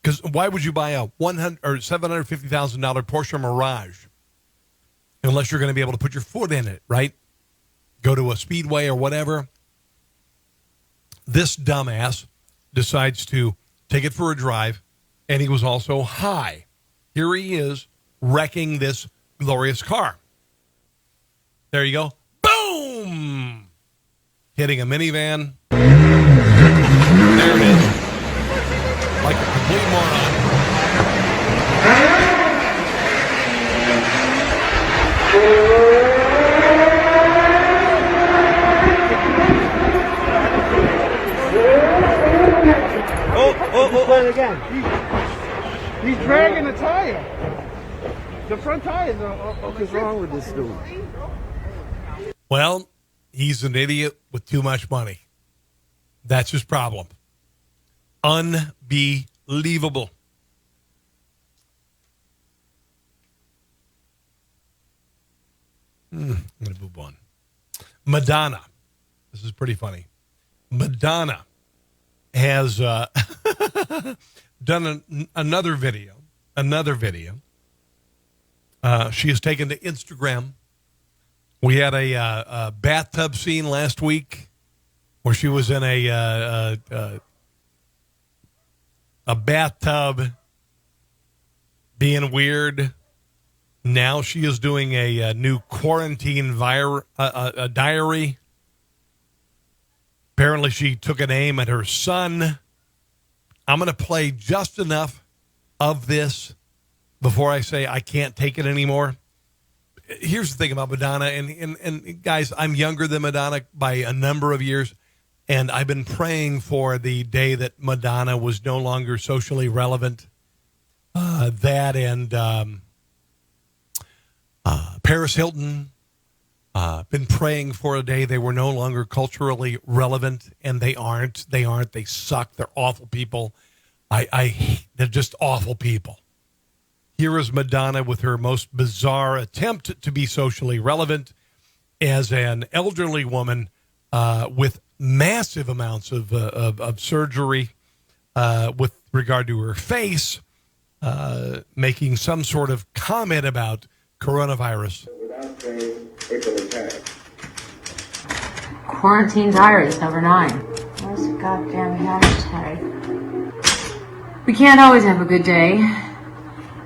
Because why would you buy a $750,000 Porsche Mirage unless you're going to be able to put your foot in it, right? Go to a speedway or whatever. This dumbass decides to take it for a drive, and he was also high. Here he is wrecking this glorious car. There you go. Boom! Hitting a minivan. There it is. Like a complete moron. Play it again. He's dragging the tire. The front tire is what's wrong with this dude? Well, he's an idiot with too much money. That's his problem. Unbelievable. I'm going to move on. Madonna. This is pretty funny. Madonna has done another video. She has taken to Instagram. We had a bathtub scene last week where she was in a bathtub being weird. Now she is doing a new quarantine diary. Apparently she took an aim at her son. I'm going to play just enough of this before I say I can't take it anymore. Here's the thing about Madonna, and guys, I'm younger than Madonna by a number of years, and I've been praying for the day that Madonna was no longer socially relevant. That and Paris Hilton, been praying for a day they were no longer culturally relevant, and they aren't. They suck. They're awful people. They're just awful people. Here is Madonna with her most bizarre attempt to be socially relevant as an elderly woman with massive amounts of surgery with regard to her face, making some sort of comment about coronavirus. Quarantine diaries number 9. Where's the goddamn hashtag? We can't always have a good day.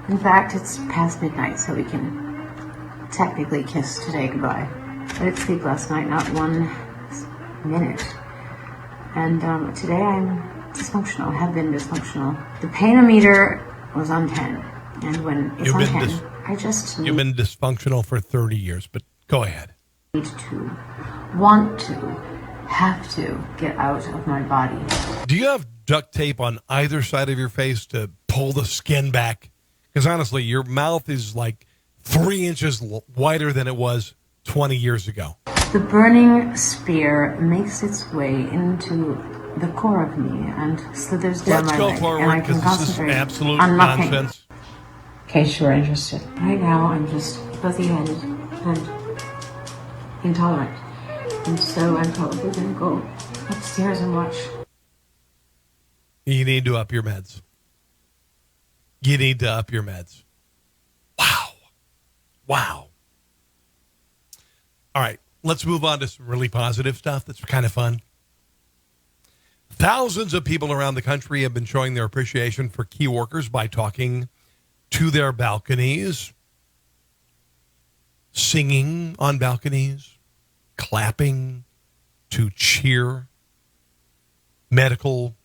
In fact, it's past midnight, so we can technically kiss today goodbye. I didn't sleep last night, not 1 minute. And today I'm dysfunctional. I have been dysfunctional. The pain-o-meter was on 10. And when it's on 10, I just need... You've been dysfunctional for 30 years, but go ahead. Need to, want to, have to get out of my body. Do you have duct tape on either side of your face to pull the skin back? Because honestly, your mouth is like 3 inches wider than it was 20 years ago. The burning spear makes its way into the core of me and slithers down my leg. Let's go forward, because this is absolute nonsense. In case you are interested. Right now, I'm just fuzzy-headed and intolerant. And so I'm probably going to go upstairs and watch. You need to up your meds. You need to up your meds. Wow. All right, let's move on to some really positive stuff that's kind of fun. Thousands of people around the country have been showing their appreciation for key workers by talking to their balconies, singing on balconies, clapping to cheer medical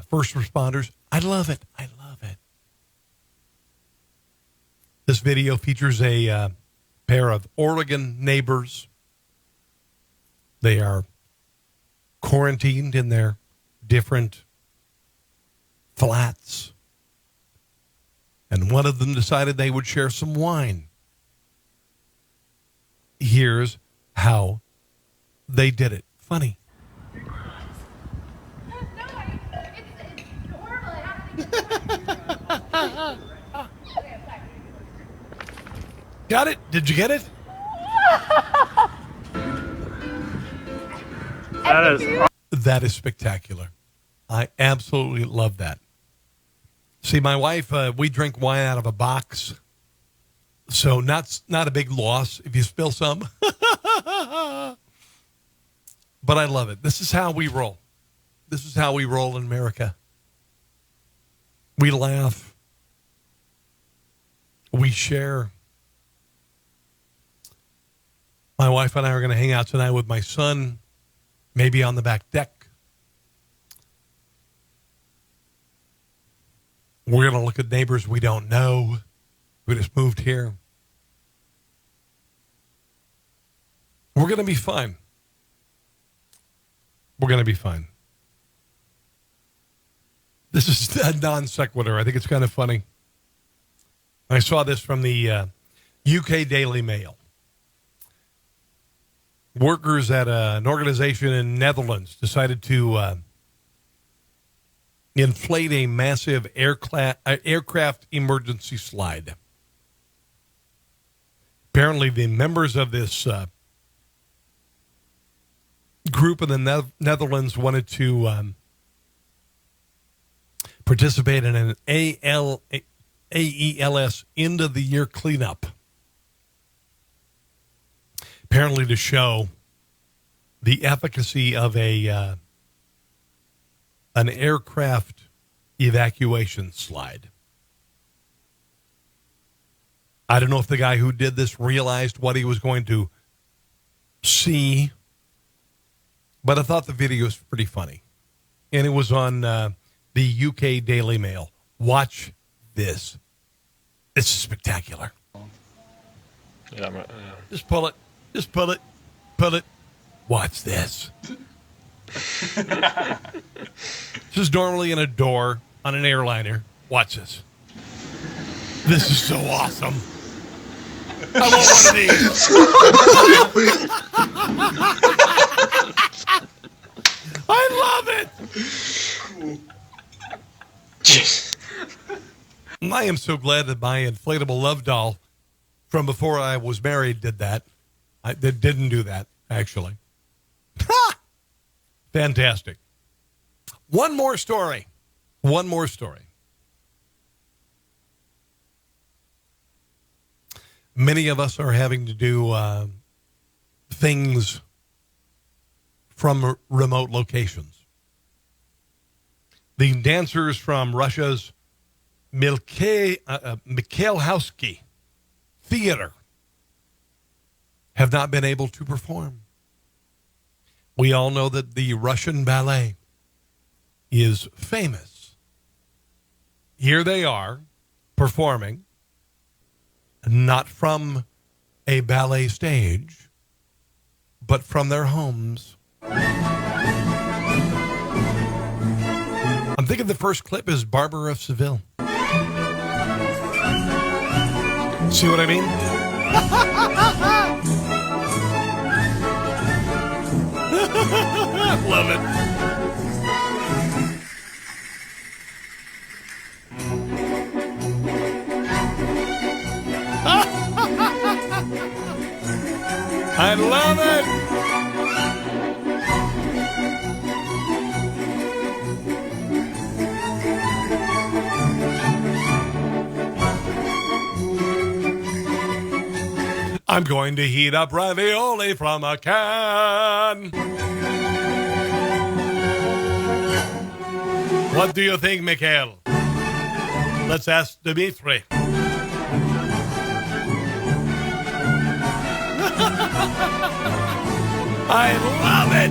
first responders. I love it. This video features a pair of Oregon neighbors. They are quarantined in their different flats. And one of them decided they would share some wine. Here's how they did it. Funny. Got it? Did you get it? That is spectacular. I absolutely love that. See, my wife, we drink wine out of a box, so not a big loss if you spill some. But I love it. This is how we roll. This is how we roll in America. We laugh. We share. My wife and I are going to hang out tonight with my son, maybe on the back deck. We're going to look at neighbors we don't know who just moved here. We're going to be fine. We're going to be fine. This is a non sequitur. I think it's kind of funny. I saw this from the UK Daily Mail. Workers at an organization in Netherlands decided to inflate a massive aircraft emergency slide. Apparently, the members of this group in the Netherlands wanted to participate in an AELS end of the year cleanup. Apparently to show the efficacy of an aircraft evacuation slide. I don't know if the guy who did this realized what he was going to see, but I thought the video was pretty funny. And it was on the UK Daily Mail. Watch this. It's spectacular. Yeah, Just pull it. Just pull it. Pull it. Watch this. This is normally in a door on an airliner. Watch this. This is so awesome. I want one of these. I love it. I am so glad that my inflatable love doll from before I was married did that. I didn't do that, actually. Fantastic. One more story. Many of us are having to do things from remote locations. The dancers from Russia's Mikhailhovsky Theater have not been able to perform. We all know that the Russian ballet is famous. Here they are performing, not from a ballet stage, but from their homes. I'm thinking the first clip is Barbara of Seville. See what I mean? Love it. I love it. I'm going to heat up ravioli from a can. What do you think, Mikhail? Let's ask Dmitri. I love it.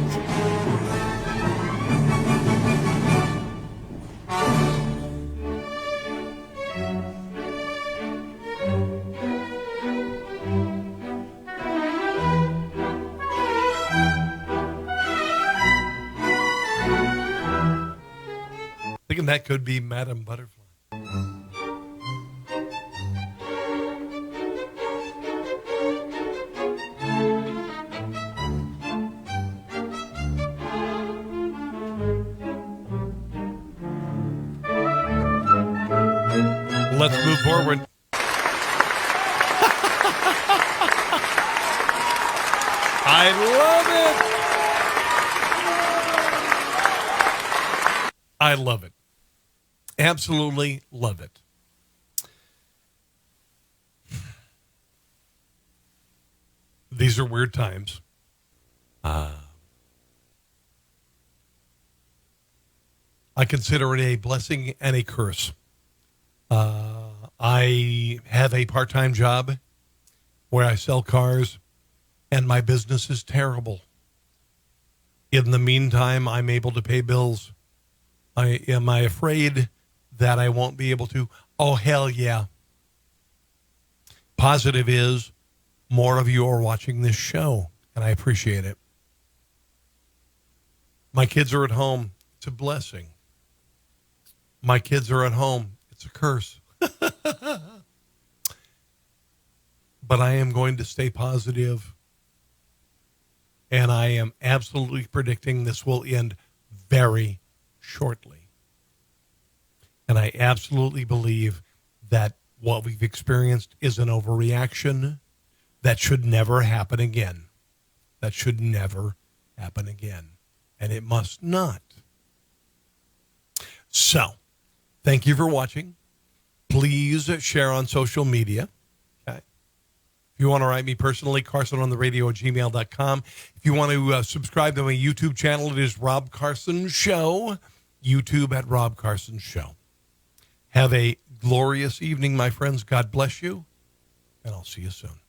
Thinking that could be Madame Butterfly. Let's move forward. I love it. I love it. Absolutely love it. These are weird times. I consider it a blessing and a curse. I have a part-time job where I sell cars, and my business is terrible. In the meantime, I'm able to pay bills. Am I afraid that I won't be able to? Oh, hell yeah. Positive is more of you are watching this show, and I appreciate it. My kids are at home. It's a blessing. My kids are at home. It's a curse. But I am going to stay positive, and I am absolutely predicting this will end very shortly. And I absolutely believe that what we've experienced is an overreaction that should never happen again. That should never happen again. And it must not. So, thank you for watching. Please share on social media. Okay. If you want to write me personally, carsonontheradio@gmail.com. If you want to subscribe to my YouTube channel, it is Rob Carson Show. YouTube at Rob Carson Show. Have a glorious evening, my friends. God bless you, and I'll see you soon.